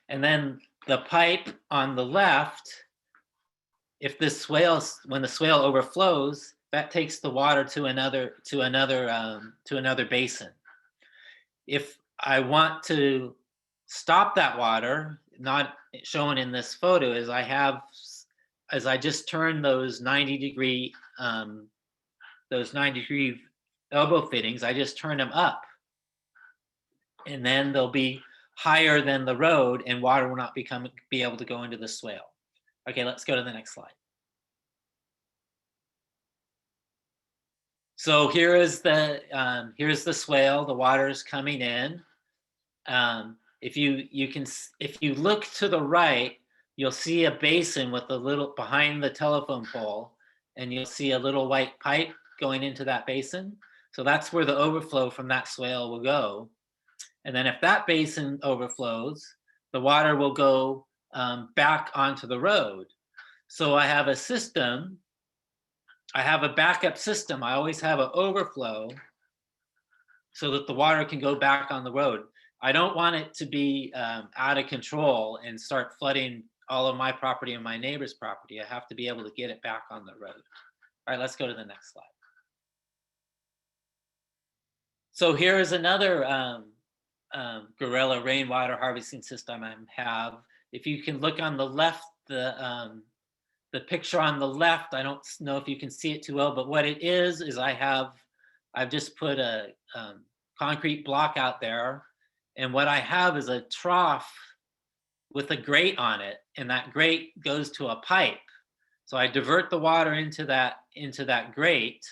And then the pipe on the left, if when the swale overflows, that takes the water to another basin. If I want to stop that water, not shown in this photo, as I just turn those 90-degree elbow fittings, I just turn them up, and then they'll be higher than the road, and water will not be able to go into the swale. Okay, let's go to the next slide. So here's the swale. The water is coming in. If you look to the right, you'll see a basin with a little behind the telephone pole, and you'll see a little white pipe going into that basin. So that's where the overflow from that swale will go. And then if that basin overflows, the water will go back onto the road. So I have a system. I have a backup system. I always have an overflow so that the water can go back on the road. I don't want it to be out of control and start flooding all of my property and my neighbor's property. I have to be able to get it back on the road. All right, let's go to the next slide. So here is another gorilla rainwater harvesting system I have. If you can look on the left, the picture on the left, I don't know if you can see it too well, but what it is I've just put a concrete block out there, and what I have is a trough with a grate on it, and that grate goes to a pipe. So I divert the water into that grate,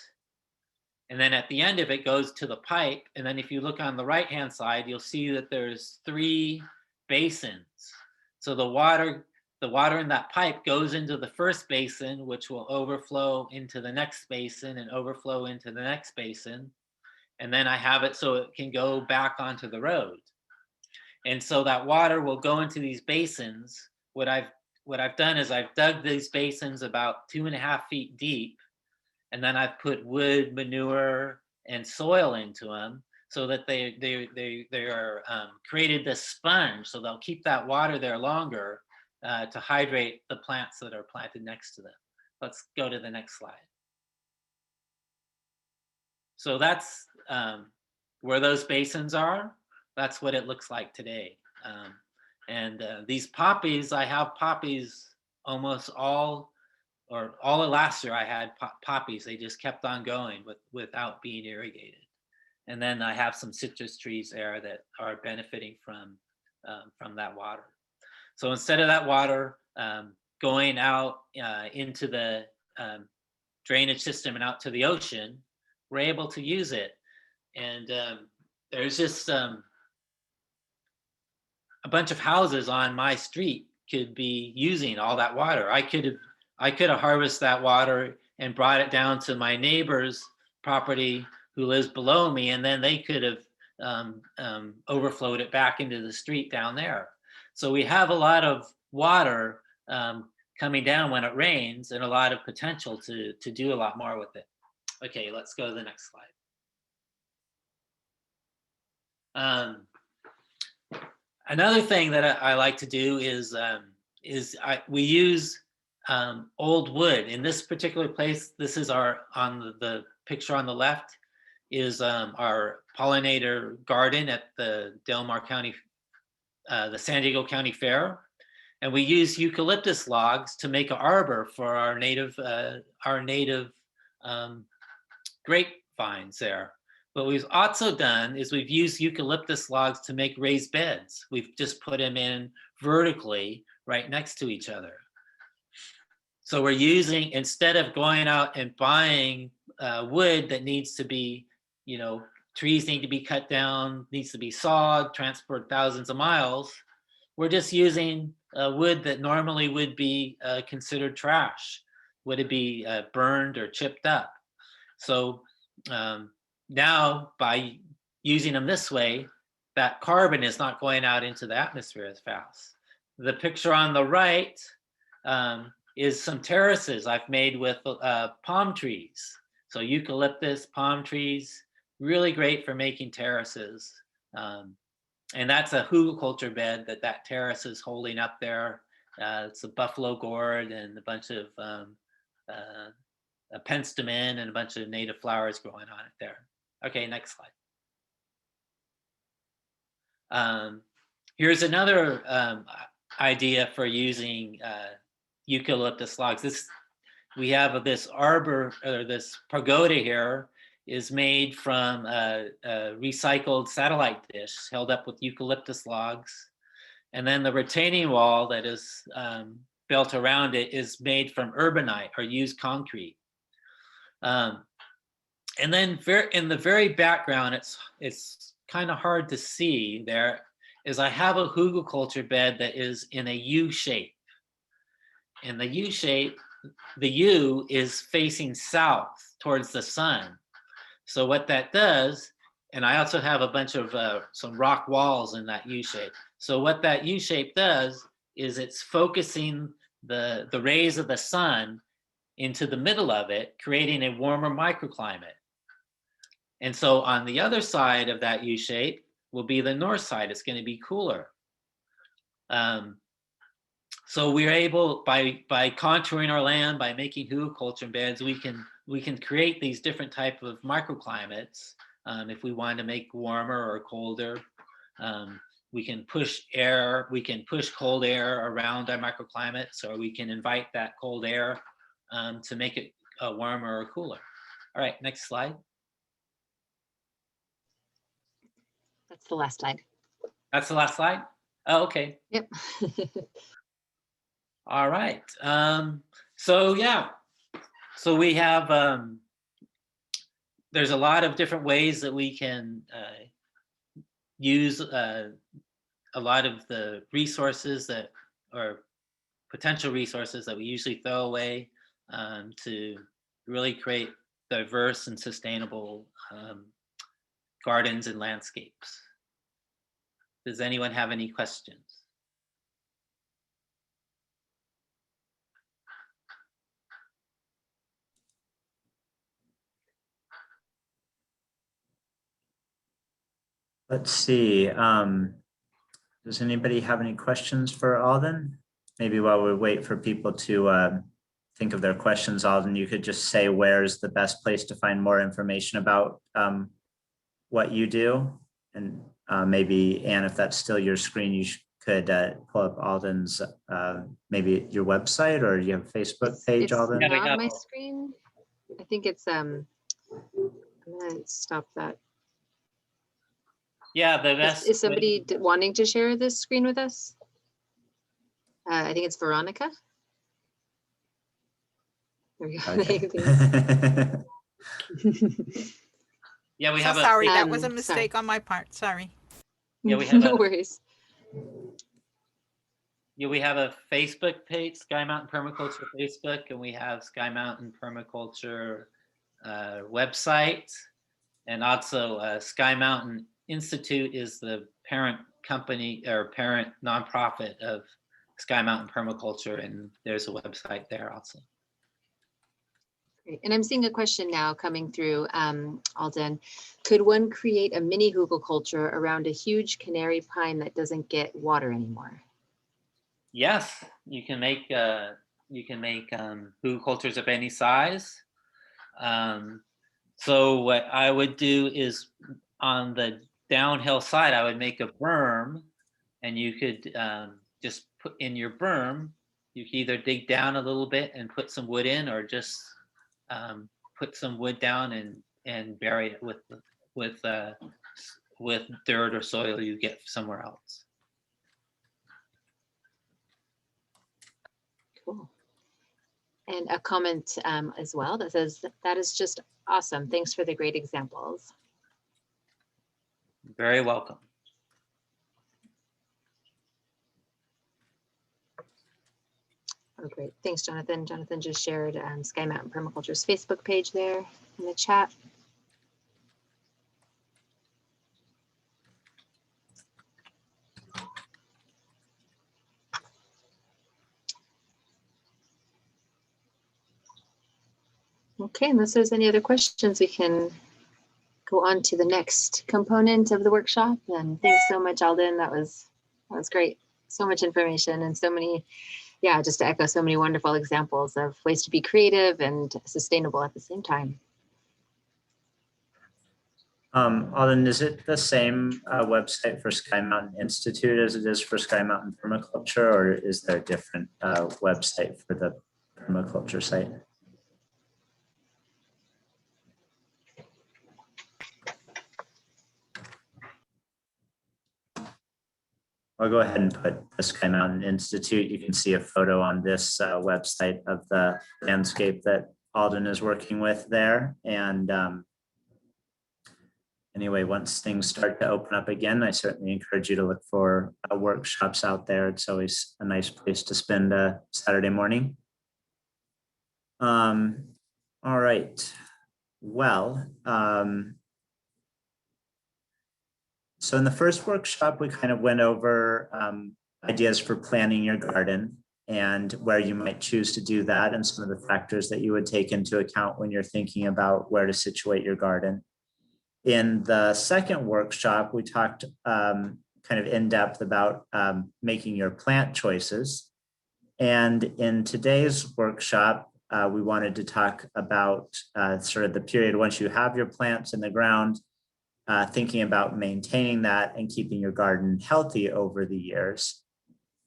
and then at the end of it goes to the pipe. And then if you look on the right hand side, you'll see that there's 3 basins. So the water in that pipe goes into the first basin, which will overflow into the next basin and overflow into the next basin. And then I have it so it can go back onto the road. And so that water will go into these basins. What I've done is I've dug these basins about 2.5 feet deep, and then I've put wood, manure, and soil into them so that they are created this sponge, so they'll keep that water there longer to hydrate the plants that are planted next to them. Let's go to the next slide. So that's where those basins are. That's what it looks like today. These poppies, I have poppies almost all of last year I had poppies. They just kept on going without being irrigated. And then I have some citrus trees there that are benefiting from that water. So instead of that water going out into the drainage system and out to the ocean, we're able to use it. And there's just a bunch of houses on my street could be using all that water. I could have harvested that water and brought it down to my neighbor's property who lives below me, and then they could have overflowed it back into the street down there. So we have a lot of water coming down when it rains, and a lot of potential to do a lot more with it. Okay, let's go to the next slide. Another thing that I like to do is we use old wood. In this particular place, this is on the picture on the left is our pollinator garden at the Del Mar County, the San Diego County Fair. And we use eucalyptus logs to make an arbor for our native grapevines there. What we've also done is we've used eucalyptus logs to make raised beds. We've just put them in vertically right next to each other. So we're using, instead of going out and buying wood that needs to be, trees need to be cut down, needs to be sawed, transported thousands of miles, we're just using wood that normally would be considered trash. Would it be burned or chipped up? So now by using them this way, that carbon is not going out into the atmosphere as fast. The picture on the right is some terraces I've made with palm trees. So eucalyptus, palm trees, really great for making terraces. And that's a hugelkultur bed that terrace is holding up there. It's a buffalo gourd and a bunch of a penstemon and a bunch of native flowers growing on it there. Okay, next slide. Here's another idea for using eucalyptus logs. We have this arbor, or this pagoda here, is made from a recycled satellite dish held up with eucalyptus logs. And then the retaining wall that is built around it is made from urbanite or used concrete. And then in the very background, it's kind of hard to see there, is I have a hugelkultur bed that is in a U shape. In the U shape, the U is facing south towards the sun. So what that does, and I also have a bunch of some rock walls in that U shape. So what that U shape does is it's focusing the rays of the sun into the middle of it, creating a warmer microclimate. And so on the other side of that U shape will be the north side. It's going to be cooler. So we're able, by contouring our land, by making hugelkultur beds, we can create these different type of microclimates. If we want to make warmer or colder, we can push cold air around our microclimates, or we can invite that cold air to make it warmer or cooler. All right, next slide. That's the last slide. That's the last slide? Oh, okay. Yep. All right. So yeah, so we have, there's a lot of different ways that we can use a lot of the resources or potential resources that we usually throw away to really create diverse and sustainable gardens and landscapes. Does anyone have any questions? Let's see. Does anybody have any questions for Alden? Maybe while we wait for people to think of their questions, Alden, you could just say where's the best place to find more information about what you do. And maybe, Anne, if that's still your screen, you could pull up Alden's, maybe your website, or you have a Facebook page, Alden? It's not on my screen. I think it's, I'm gonna stop that. Yeah, the best. Is somebody wanting to share this screen with us? I think it's Veronica. There we go. Okay. Thanks. Yeah, we So have a sorry, that was a sorry. mistake on my part. Sorry. Yeah, we have No a worries. yeah, we have a Facebook page, Sky Mountain Permaculture Facebook, and we have Sky Mountain Permaculture website, and also Sky Mountain Institute is the parent company or parent nonprofit of Sky Mountain Permaculture, and there's a website there also. Great. And I'm seeing a question now coming through, Alden. Could one create a mini hugelkultur around a huge canary pine that doesn't get water anymore? Yes, you can make hugelkulturs of any size. So what I would do is on the downhill side, I would make a berm, and you could just put in your berm. You can either dig down a little bit and put some wood in, or just put some wood down and bury it with dirt or soil you get somewhere else. Cool. And a comment as well that says, that is just awesome. Thanks for the great examples. Very welcome. Oh, great. Thanks, Jonathan. Jonathan just shared Sky Mountain Permaculture's Facebook page there in the chat. Okay, unless there's any other questions, we can go on to the next component of the workshop. And thanks so much, Alden. That was great. So much information and so many, yeah, just to echo so many wonderful examples of ways to be creative and sustainable at the same time. Alden, is it the same website for Sky Mountain Institute as it is for Sky Mountain Permaculture, or is there a different website for the permaculture site? I'll go ahead and put the Sky Mountain Institute. You can see a photo on this website of the landscape that Alden is working with there. And anyway, once things start to open up again, I certainly encourage you to look for workshops out there. It's always a nice place to spend a Saturday morning. All right. Well, so in the first workshop, we kind of went over ideas for planning your garden and where you might choose to do that, and some of the factors that you would take into account when you're thinking about where to situate your garden. In the second workshop, we talked kind of in depth about making your plant choices. And in today's workshop, we wanted to talk about sort of the period once you have your plants in the ground, thinking about maintaining that and keeping your garden healthy over the years.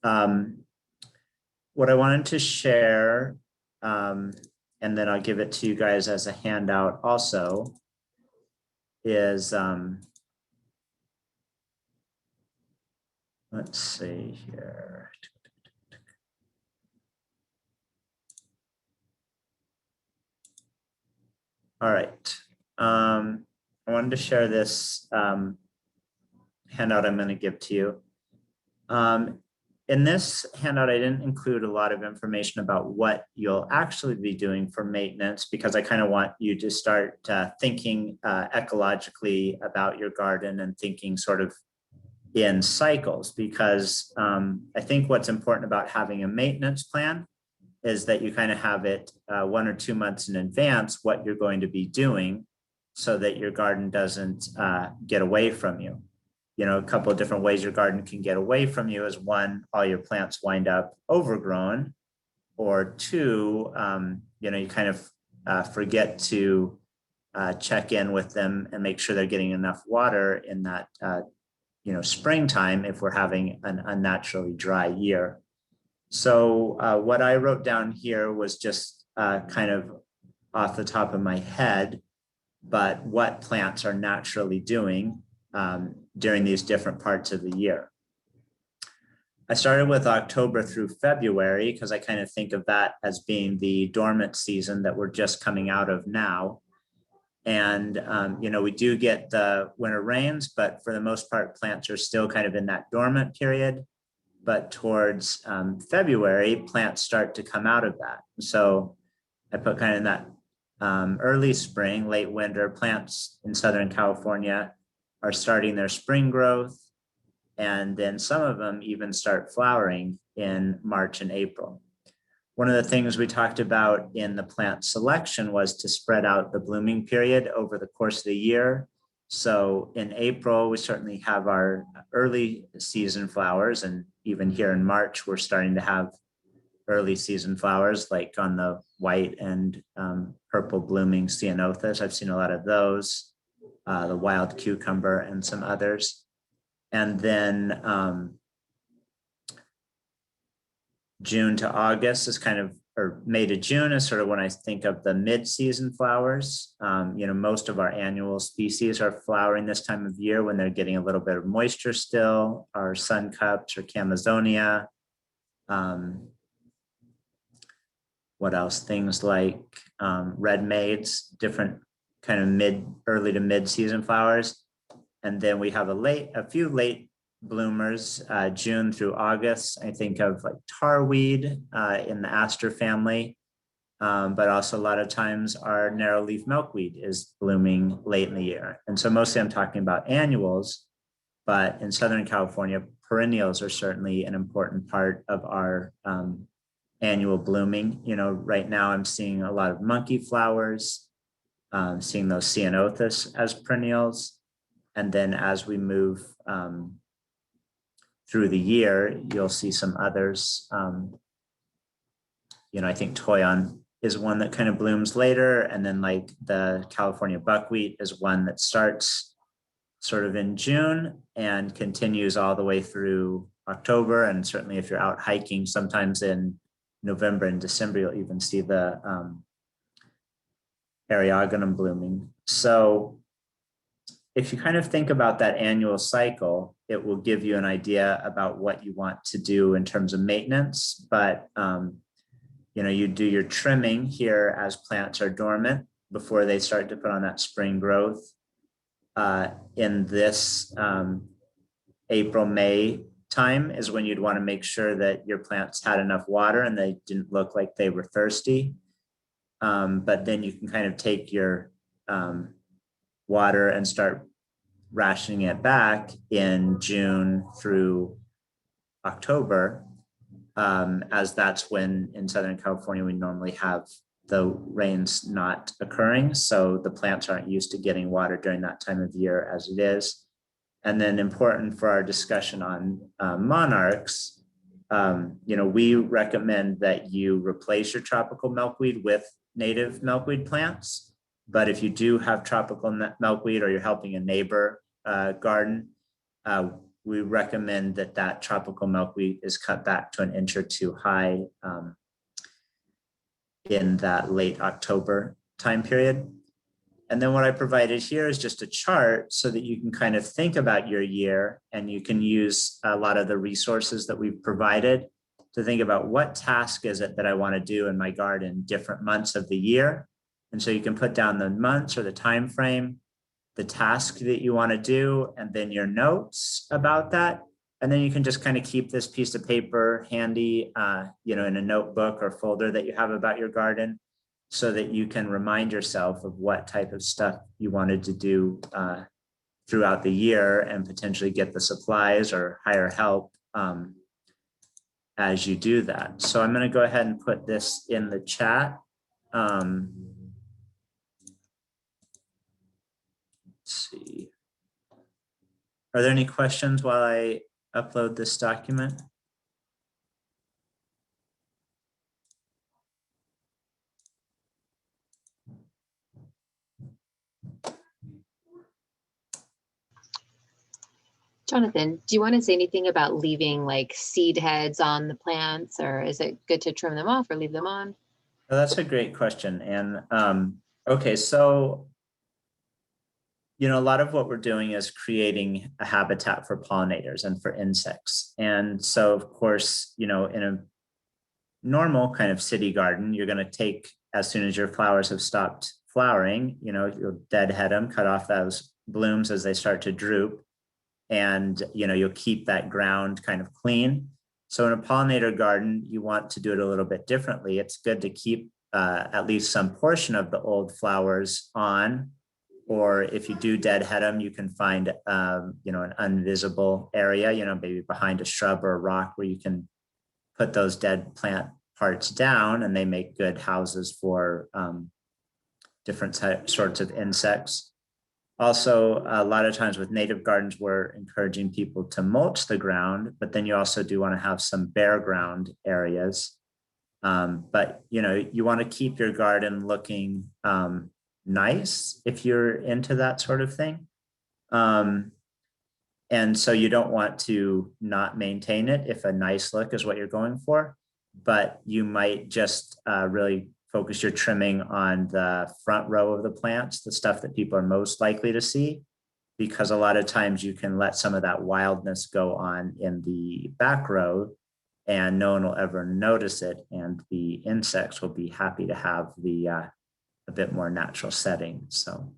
What I wanted to share, and then I'll give it to you guys as a handout also, is, let's see here. All right. I wanted to share this handout I'm going to give to you. In this handout, I didn't include a lot of information about what you'll actually be doing for maintenance, because I kind of want you to start thinking ecologically about your garden and thinking sort of in cycles, because I think what's important about having a maintenance plan is that you kind of have it 1 or 2 months in advance what you're going to be doing, so that your garden doesn't get away from you. You know, a couple of different ways your garden can get away from you is, one, all your plants wind up overgrown, or two, you know, you kind of forget to check in with them and make sure they're getting enough water in that, you know, springtime if we're having an unnaturally dry year. So what I wrote down here was just kind of off the top of my head, but what plants are naturally doing during these different parts of the year. I started with October through February because I kind of think of that as being the dormant season that we're just coming out of now. And, you know, we do get the winter rains, but for the most part, plants are still kind of in that dormant period. But towards February, plants start to come out of that. So I put kind of in that early spring, late winter, plants in Southern California are starting their spring growth. And then some of them even start flowering in March and April. One of the things we talked about in the plant selection was to spread out the blooming period over the course of the year. So in April, we certainly have our early season flowers. And even here in March, we're starting to have early season flowers like on the white and purple blooming ceanothus. I've seen a lot of those, the wild cucumber and some others. And then June to August is kind of, or May to June is sort of when I think of the mid-season flowers. You know, most of our annual species are flowering this time of year when they're getting a little bit of moisture still, our sun cups or Camazonia. What else? Things like red maids, different kind of early to mid-season flowers. And then we have a few late bloomers, June through August. I think of like tarweed in the aster family, but also a lot of times our narrow leaf milkweed is blooming late in the year. And so mostly I'm talking about annuals, but in Southern California, perennials are certainly an important part of our annual blooming. You know, right now I'm seeing a lot of monkey flowers, seeing those ceanothus as perennials. And then as we move through the year, you'll see some others. You know, I think Toyon is one that kind of blooms later. And then like the California buckwheat is one that starts sort of in June and continues all the way through October. And certainly if you're out hiking, sometimes in November and December, you'll even see the Eriogonum blooming. So if you kind of think about that annual cycle, it will give you an idea about what you want to do in terms of maintenance. But, you know, you do your trimming here as plants are dormant before they start to put on that spring growth. In this April, May time is when you'd want to make sure that your plants had enough water and they didn't look like they were thirsty. But then you can kind of take your water and start rationing it back in June through October, as that's when in Southern California we normally have the rains not occurring. So the plants aren't used to getting water during that time of year as it is. And then important for our discussion on monarchs, you know, we recommend that you replace your tropical milkweed with native milkweed plants. But if you do have tropical milkweed or you're helping a neighbor garden, we recommend that tropical milkweed is cut back to 1 inch or 2 high in that late October time period. And then what I provided here is just a chart so that you can kind of think about your year and you can use a lot of the resources that we've provided to think about what task is it that I want to do in my garden different months of the year. And so you can put down the months or the time frame, the task that you want to do, and then your notes about that. And then you can just kind of keep this piece of paper handy, you know, in a notebook or folder that you have about your garden so that you can remind yourself of what type of stuff you wanted to do throughout the year and potentially get the supplies or hire help as you do that. So I'm going to go ahead and put this in the chat. Let's see. Are there any questions while I upload this document? Jonathan, do you want to say anything about leaving like seed heads on the plants, or is it good to trim them off or leave them on? Oh, that's a great question. And okay, so you know, a lot of what we're doing is creating a habitat for pollinators and for insects. And so, of course, you know, in a normal kind of city garden, you're going to take, as soon as your flowers have stopped flowering, you know, you'll deadhead them, cut off those blooms as they start to droop. And, you know, you'll keep that ground kind of clean. So in a pollinator garden, you want to do it a little bit differently. It's good to keep at least some portion of the old flowers on, or if you do deadhead them, you can find, you know, an invisible area, you know, maybe behind a shrub or a rock where you can put those dead plant parts down, and they make good houses for different sorts of insects. Also, a lot of times with native gardens, we're encouraging people to mulch the ground, but then you also do want to have some bare ground areas. But, you know, you want to keep your garden looking nice if you're into that sort of thing. And so you don't want to not maintain it if a nice look is what you're going for, but you might just really focus your trimming on the front row of the plants, the stuff that people are most likely to see, because a lot of times you can let some of that wildness go on in the back row and no one will ever notice it. And the insects will be happy to have the a bit more natural setting. So.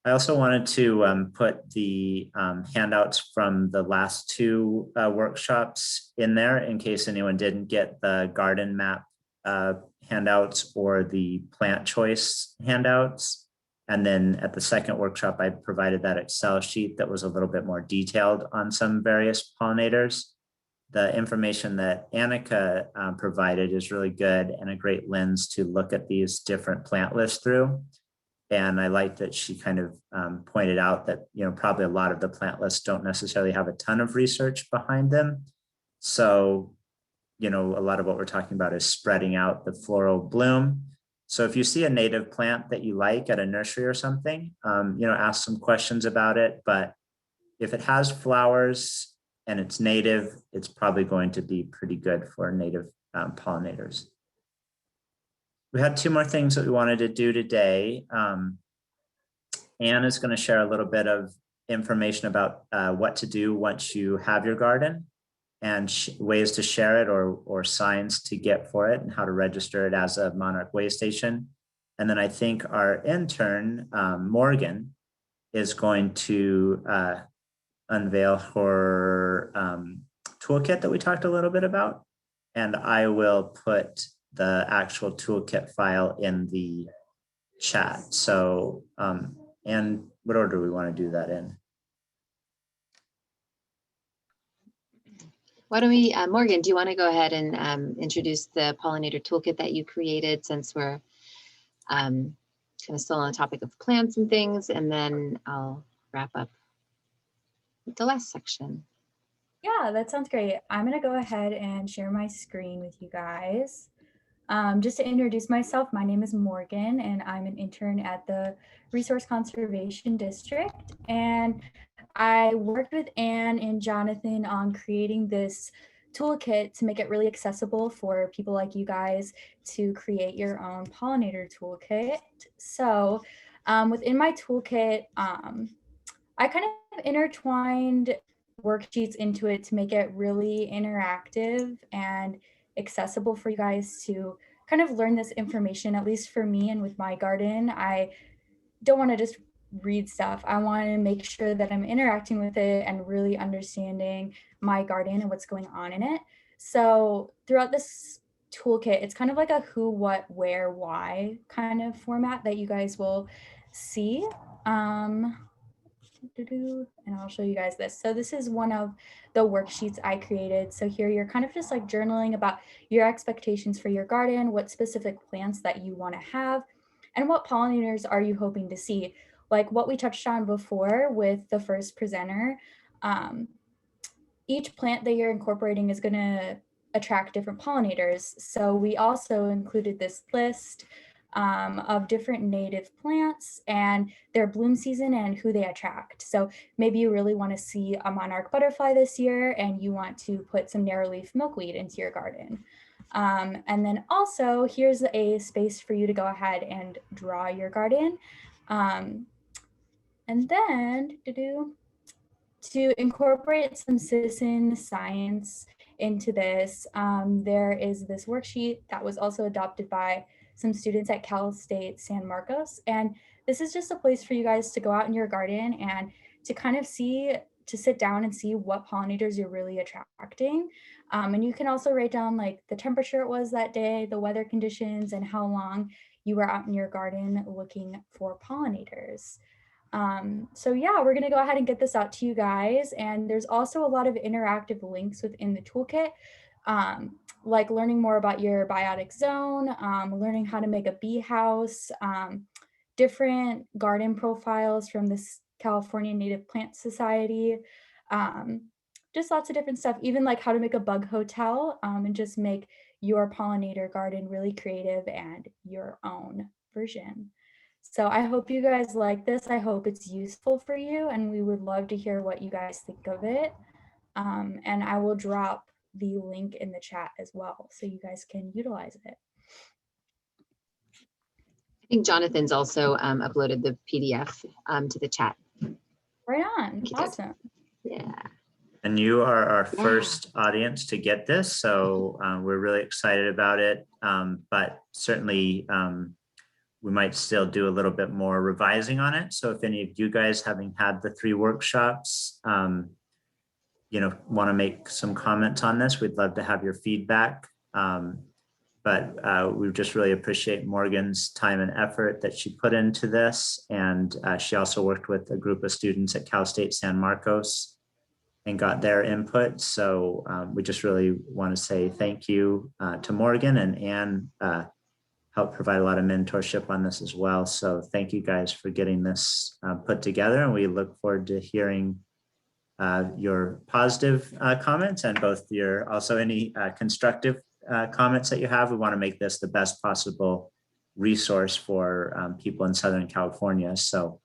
I also wanted to put the handouts from the last two workshops in there in case anyone didn't get the garden map handouts or the plant choice handouts. And then at the second workshop, I provided that Excel sheet that was a little bit more detailed on some various pollinators. The information that Annika provided is really good and a great lens to look at these different plant lists through. And I like that she kind of pointed out that, you know, probably a lot of the plant lists don't necessarily have a ton of research behind them. So, you know, a lot of what we're talking about is spreading out the floral bloom. So if you see a native plant that you like at a nursery or something, you know, ask some questions about it. But if it has flowers and it's native, it's probably going to be pretty good for native pollinators. We had two more things that we wanted to do today. Anne is going to share a little bit of information about what to do once you have your garden and ways to share it or signs to get for it and how to register it as a Monarch Way Station. And then I think our intern, Morgan, is going to unveil her toolkit that we talked a little bit about. And I will put the actual toolkit file in the chat. So, and what order do we want to do that in? Why don't we, Morgan, do you want to go ahead and introduce the pollinator toolkit that you created, since we're kind of still on the topic of plants and things, and then I'll wrap up with the last section. Yeah, that sounds great. I'm going to go ahead and share my screen with you guys. Just to introduce myself, my name is Morgan and I'm an intern at the Resource Conservation District. And I worked with Anne and Jonathan on creating this toolkit to make it really accessible for people like you guys to create your own pollinator toolkit. So within my toolkit, I kind of intertwined worksheets into it to make it really interactive and accessible for you guys to kind of learn this information. At least for me and with my garden, I don't want to just read stuff. I want to make sure that I'm interacting with it and really understanding my garden and what's going on in it. So throughout this toolkit, it's kind of like a who, what, where, why kind of format that you guys will see. And I'll show you guys this. So this is one of the worksheets I created. So here you're kind of just like journaling about your expectations for your garden, what specific plants that you want to have, and what pollinators are you hoping to see. Like what we touched on before with the first presenter, each plant that you're incorporating is going to attract different pollinators. So we also included this list of different native plants and their bloom season and who they attract. So maybe you really want to see a monarch butterfly this year and you want to put some narrowleaf milkweed into your garden. And then also here's a space for you to go ahead and draw your garden. And then to incorporate some citizen science into this, there is this worksheet that was also adopted by some students at Cal State San Marcos. And this is just a place for you guys to go out in your garden and to kind of to sit down and see what pollinators you're really attracting. And you can also write down like the temperature it was that day, the weather conditions, and how long you were out in your garden looking for pollinators. So yeah, we're gonna go ahead and get this out to you guys. And there's also a lot of interactive links within the toolkit, like learning more about your biotic zone, learning how to make a bee house, different garden profiles from this California Native Plant Society, just lots of different stuff, even like how to make a bug hotel, and just make your pollinator garden really creative and your own version. So I hope you guys like this. I hope it's useful for you, and we would love to hear what you guys think of it. And I will drop the link in the chat as well, so you guys can utilize it. I think Jonathan's also uploaded the PDF to the chat. Right on, He did. awesome. Yeah. And you are our Yeah. first audience to get this, so we're really excited about it. But certainly we might still do a little bit more revising on it. So if any of you guys, having had the 3 workshops, want to make some comments on this, we'd love to have your feedback. But we just really appreciate Morgan's time and effort that she put into this. And she also worked with a group of students at Cal State San Marcos and got their input. So we just really want to say thank you to Morgan, and Anne helped provide a lot of mentorship on this as well. So thank you guys for getting this put together. And we look forward to hearing your positive comments, and both your also any constructive comments that you have. We want to make this the best possible resource for people in Southern California. So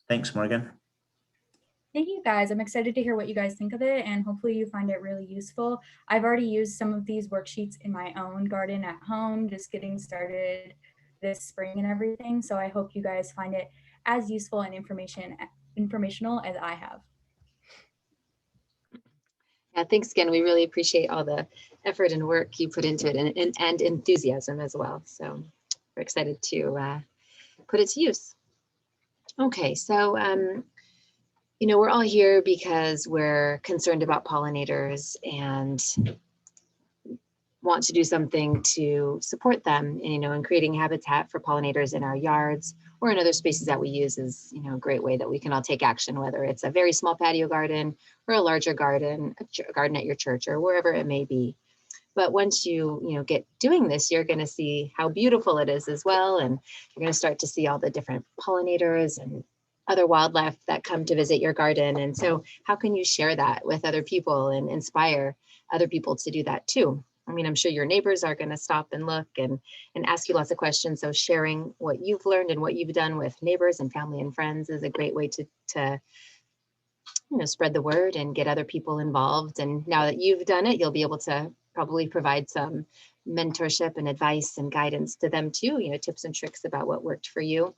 thanks, Morgan. Thank you guys. I'm excited to hear what you guys think of it, and hopefully you find it really useful. I've already used some of these worksheets in my own garden at home, just getting started this spring and everything. So I hope you guys find it as useful and informational as I have. Yeah, thanks again. We really appreciate all the effort and work you put into it, and enthusiasm as well. So we're excited to put it to use. Okay, so we're all here because we're concerned about pollinators and want to do something to support them, and creating habitat for pollinators in our yards or in other spaces that we use is, a great way that we can all take action, whether it's a very small patio garden or a larger garden, a garden at your church or wherever it may be. But once you get doing this, you're going to see how beautiful it is as well. And you're going to start to see all the different pollinators and other wildlife that come to visit your garden. And so how can you share that with other people and inspire other people to do that too? I mean, I'm sure your neighbors are going to stop and look and ask you lots of questions. So sharing what you've learned and what you've done with neighbors and family and friends is a great way to spread the word and get other people involved. And now that you've done it, you'll be able to probably provide some mentorship and advice and guidance to them too, tips and tricks about what worked for you.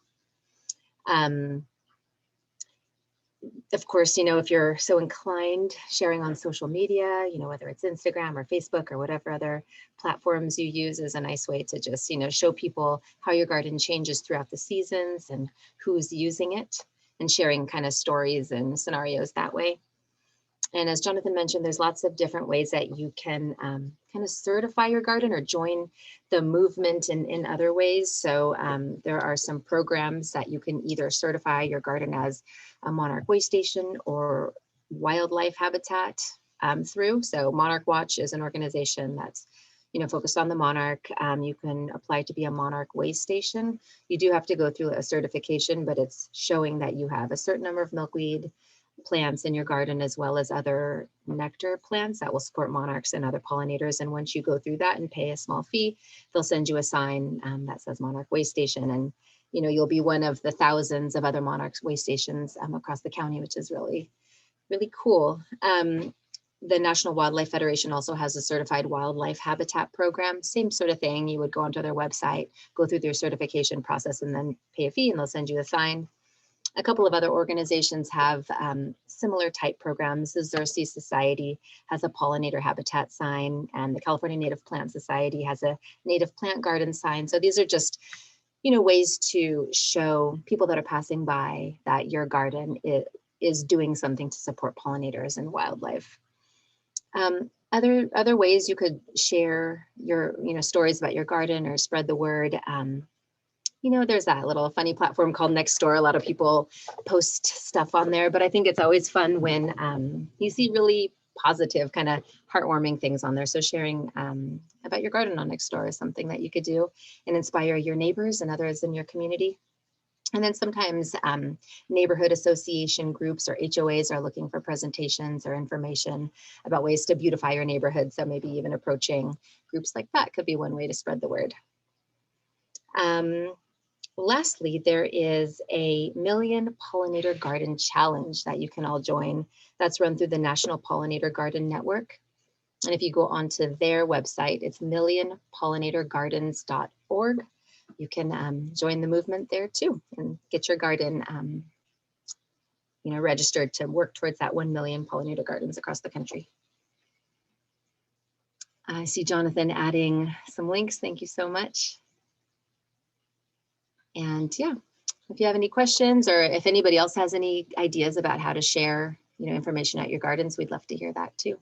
Of course, if you're so inclined, sharing on social media, whether it's Instagram or Facebook or whatever other platforms you use, is a nice way to just, show people how your garden changes throughout the seasons and who's using it, and sharing kind of stories and scenarios that way. And as Jonathan mentioned, there's lots of different ways that you can kind of certify your garden or join the movement in other ways. So there are some programs that you can either certify your garden as a monarch way station or wildlife habitat through. So Monarch Watch is an organization that's focused on the monarch. You can apply to be a monarch way station. You do have to go through a certification, but it's showing that you have a certain number of milkweed plants in your garden, as well as other nectar plants that will support monarchs and other pollinators. And once you go through that and pay a small fee, they'll send you a sign that says Monarch Way Station. And you'll be one of the thousands of other monarchs way stations across the county, which is really, really cool. The National Wildlife Federation also has a certified wildlife habitat program. Same sort of thing. You would go onto their website, go through their certification process, and then pay a fee, and they'll send you a sign. A couple of other organizations have similar type programs. The Xerces Society has a pollinator habitat sign, and the California Native Plant Society has a native plant garden sign. So these are just, you know, ways to show people that are passing by that your garden is doing something to support pollinators and wildlife. Other ways you could share your, you know, stories about your garden or spread the word. You know, there's that little funny platform called Nextdoor. A lot of people post stuff on there, but I think it's always fun when you see really positive, kind of heartwarming things on there. So sharing about your garden on Nextdoor is something that you could do and inspire your neighbors and others in your community. And then sometimes neighborhood association groups or HOAs are looking for presentations or information about ways to beautify your neighborhood. So maybe even approaching groups like that could be one way to spread the word. Lastly, there is a Million Pollinator Garden Challenge that you can all join. That's run through the National Pollinator Garden Network. And if you go onto their website, it's millionpollinatorgardens.org. You can join the movement there too and get your garden you know, registered to work towards that 1 million pollinator gardens across the country. I see Jonathan adding some links. Thank you so much. And yeah, if you have any questions or if anybody else has any ideas about how to share, you know, information at your gardens, we'd love to hear that too.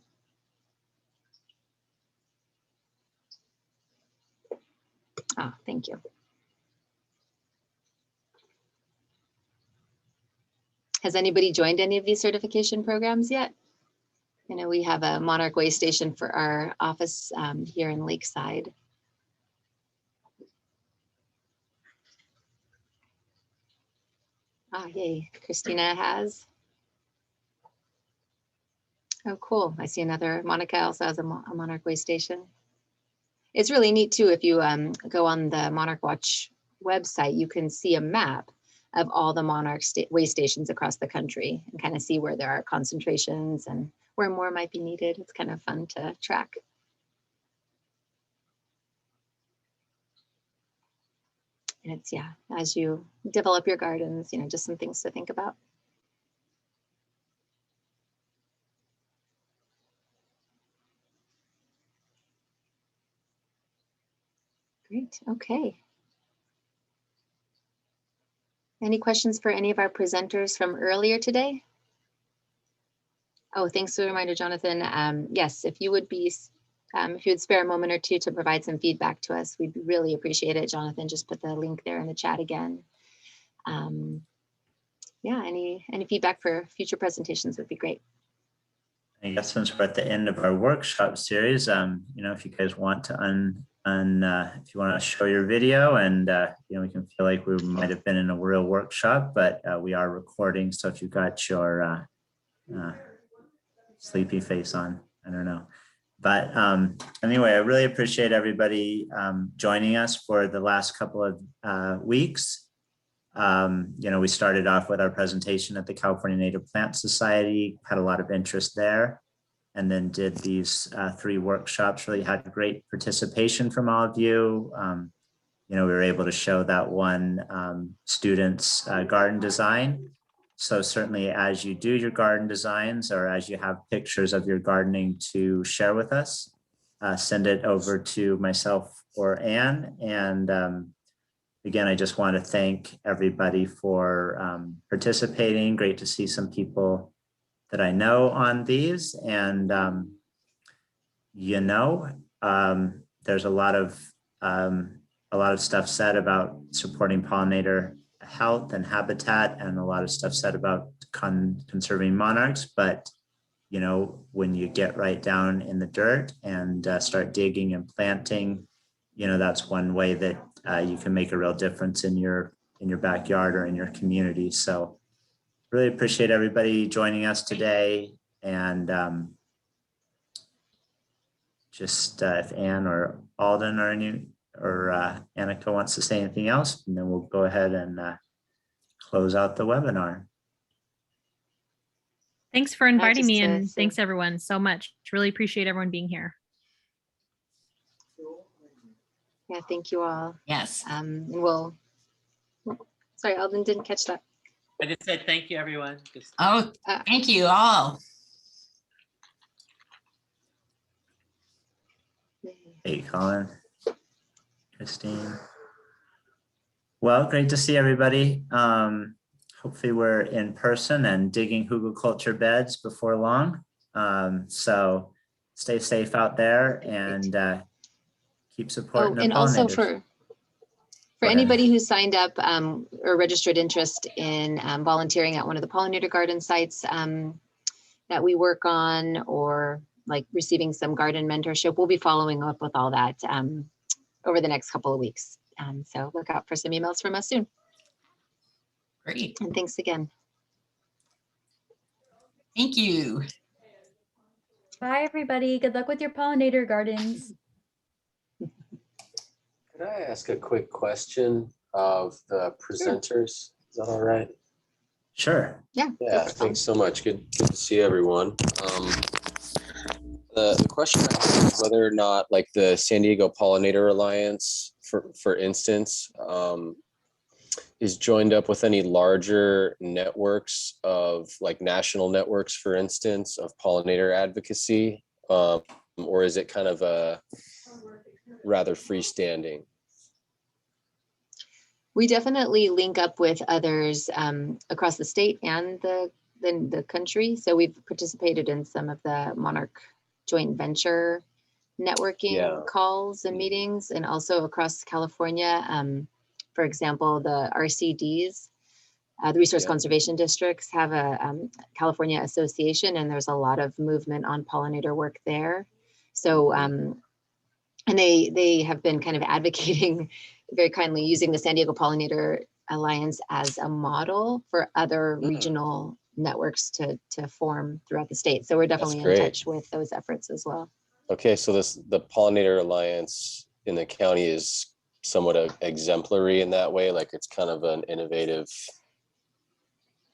Oh, thank you. Has anybody joined any of these certification programs yet? I know we have a Monarch Way station for our office here in Lakeside. Ah, yay, Christina has. Oh, cool. I see another, Monica also has a Monarch Way station. It's really neat too, if you go on the Monarch Watch website, you can see a map of all the Monarch Way stations across the country and kind of see where there are concentrations and where more might be needed. It's kind of fun to track. And it's, yeah, as you develop your gardens, you know, just some things to think about. Great, okay. Any questions for any of our presenters from earlier today? Oh, thanks for the reminder, Jonathan. Yes, if you would spare a moment or two to provide some feedback to us, we'd really appreciate it. Jonathan just put the link there in the chat again. Yeah, any feedback for future presentations would be great. I guess since we're at the end of our workshop series, you know, if you guys want to if you want to show your video, and you know, we can feel like we might have been in a real workshop, but we are recording. So if you've got your sleepy face on, I don't know. But anyway, I really appreciate everybody joining us for the last couple of weeks. You know, we started off with our presentation at the California Native Plant Society, had a lot of interest there, and then did these 3 workshops, really had great participation from all of you. You know, we were able to show that one student's garden design. So certainly as you do your garden designs or as you have pictures of your gardening to share with us, send it over to myself or Anne. And again, I just want to thank everybody for participating. Great to see some people that I know on these. And, you know, there's a lot of stuff said about supporting pollinator health and habitat, and a lot of stuff said about conserving monarchs. But, you know, when you get right down in the dirt and start digging and planting, you know, that's one way that you can make a real difference in your backyard or in your community. So really appreciate everybody joining us today. And just if Anne or Alden or Annika wants to say anything else, and then we'll go ahead and close out the webinar. Thanks for inviting just me, to and say- thanks everyone so much. Really appreciate everyone being here. Yeah, thank you all. Yes. And we'll, sorry, Alden didn't catch that. I just said thank you, everyone. Just- Oh, thank you all. Hey, Colin, Christine. Well, great to see everybody. Hopefully we're in person and digging hugelkultur beds before long. So stay safe out there and keep supporting the And also pollinators. for Go ahead. anybody who signed up or registered interest in volunteering at one of the pollinator garden sites that we work on, or like receiving some garden mentorship, we'll be following up with all that over the next couple of weeks. So look out for some emails from us soon. Great. And thanks again. Thank you. Bye, everybody. Good luck with your pollinator gardens. Could I ask a quick question of the presenters? Is that all right? Sure. Yeah. Yeah, thanks so much. Good to see everyone. The question I have is whether or not, like, the San Diego Pollinator Alliance, for instance, is joined up with any larger networks of, like, national networks, for instance, of pollinator advocacy, or is it kind of a rather freestanding? We definitely link up with others across the state and the country. So we've participated in some of the Monarch joint venture networking calls and meetings, and also across California. For example, the RCDs, the Resource Conservation Districts, have a California association, and there's a lot of movement on pollinator work there. So, and they have been kind of advocating very kindly using the San Diego Pollinator Alliance as a model for other regional networks to form throughout the state. So we're definitely in touch with those efforts as well. Okay, so the Pollinator Alliance in the county is somewhat exemplary in that way, like it's kind of an innovative.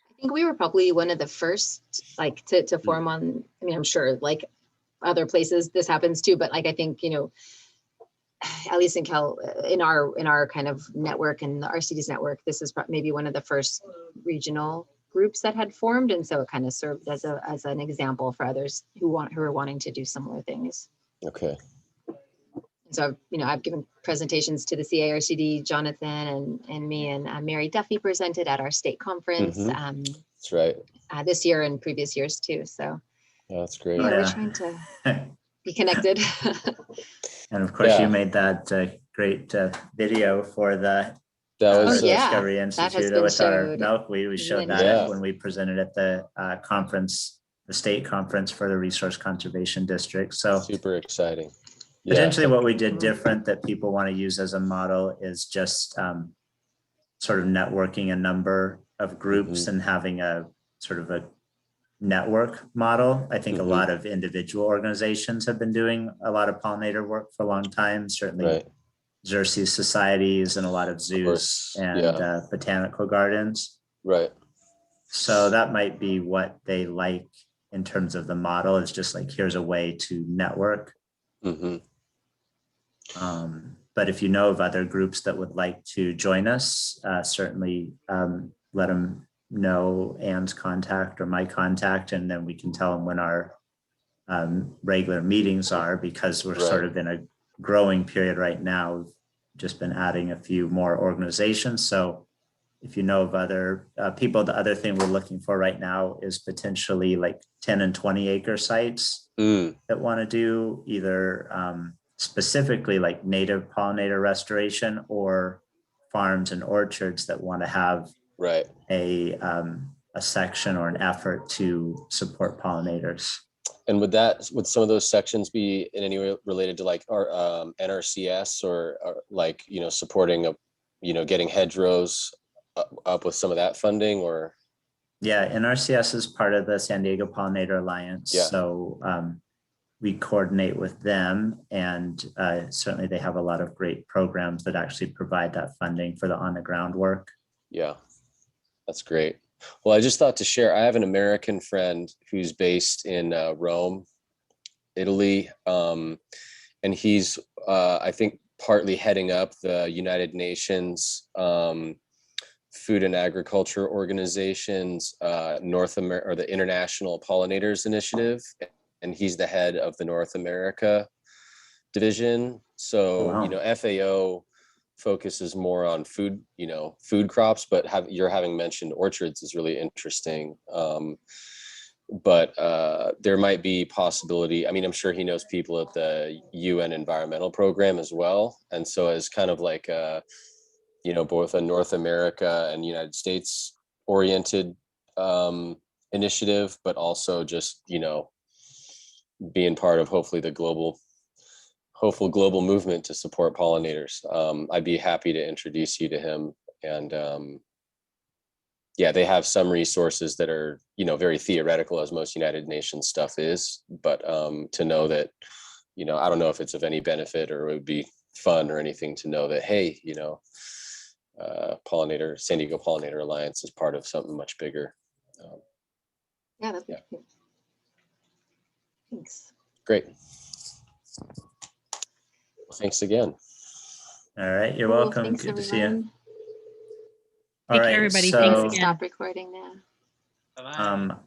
I think we were probably one of the first, like, to form on, I mean, I'm sure like other places this happens too, but like, I think, you know, at least in our kind of network and the RCD's network, this is maybe one of the first regional groups that had formed, and so it kind of served as an example for others who are wanting to do similar things. Okay. So, you know, I've given presentations to the CARCD, Jonathan and me, and Mary Duffy presented at our state conference. That's right. This year and previous years too. So That's great. yeah, we're trying to be connected. And of course, you made that great video for the Discovery Institute with our milkweed. We showed that when we presented at the conference, the state conference for the Resource Conservation District. So super exciting. Potentially what we did different that people want to use as a model is just sort of networking a number of groups and having a sort of a network model. I think a lot of individual organizations have been doing a lot of pollinator work for a long time, certainly Xerces societies and a lot of zoos and botanical gardens. Right. So that might be what they like in terms of the model. It's just like, here's a way to network. But if you know of other groups that would like to join us, certainly let them know Anne's contact or my contact, and then we can tell them when our regular meetings are, because we're sort of in a growing period right now. We've just been adding a few more organizations. So if you know of other people, the other thing we're looking for right now is potentially like 10 and 20 acre sites that want to do either specifically like native pollinator restoration, or farms and orchards that want to have a section or an effort to support pollinators. And would some of those sections be in any way related to like our NRCS or like, you know, supporting a, you know, getting hedgerows up with some of that funding? Or NRCS is part of the San Diego Pollinator Alliance. So we coordinate with them, and certainly they have a lot of great programs that actually provide that funding for the on the ground work. Yeah, that's great. Well, I just thought to share, I have an American friend who's based in Rome, Italy. And he's, I think, partly heading up the United Nations Food and Agriculture Organization's North America, or the International Pollinators Initiative. And he's the head of the North America division. So, Wow. you know, FAO focuses more on food, food crops, but you're having mentioned orchards is really interesting. But there might be possibility. I mean, I'm sure he knows people at the UN environmental program as well. And so as kind of like, both a North America and United States oriented initiative, but also just, being part of hopefully the global movement to support pollinators. I'd be happy to introduce you to him. And yeah, they have some resources that are, very theoretical, as most United Nations stuff is, but to know that, I don't know if it's of any benefit or it would be fun or anything to know that, hey, San Diego Pollinator Alliance is part of something much bigger. Yeah, that's Yeah. good. Thanks. Great. Thanks again. All right, you're Cool, welcome. thanks, Good to see you. everyone. All Take care, right, everybody. so Thanks We'll again. stop recording now. Bye-bye.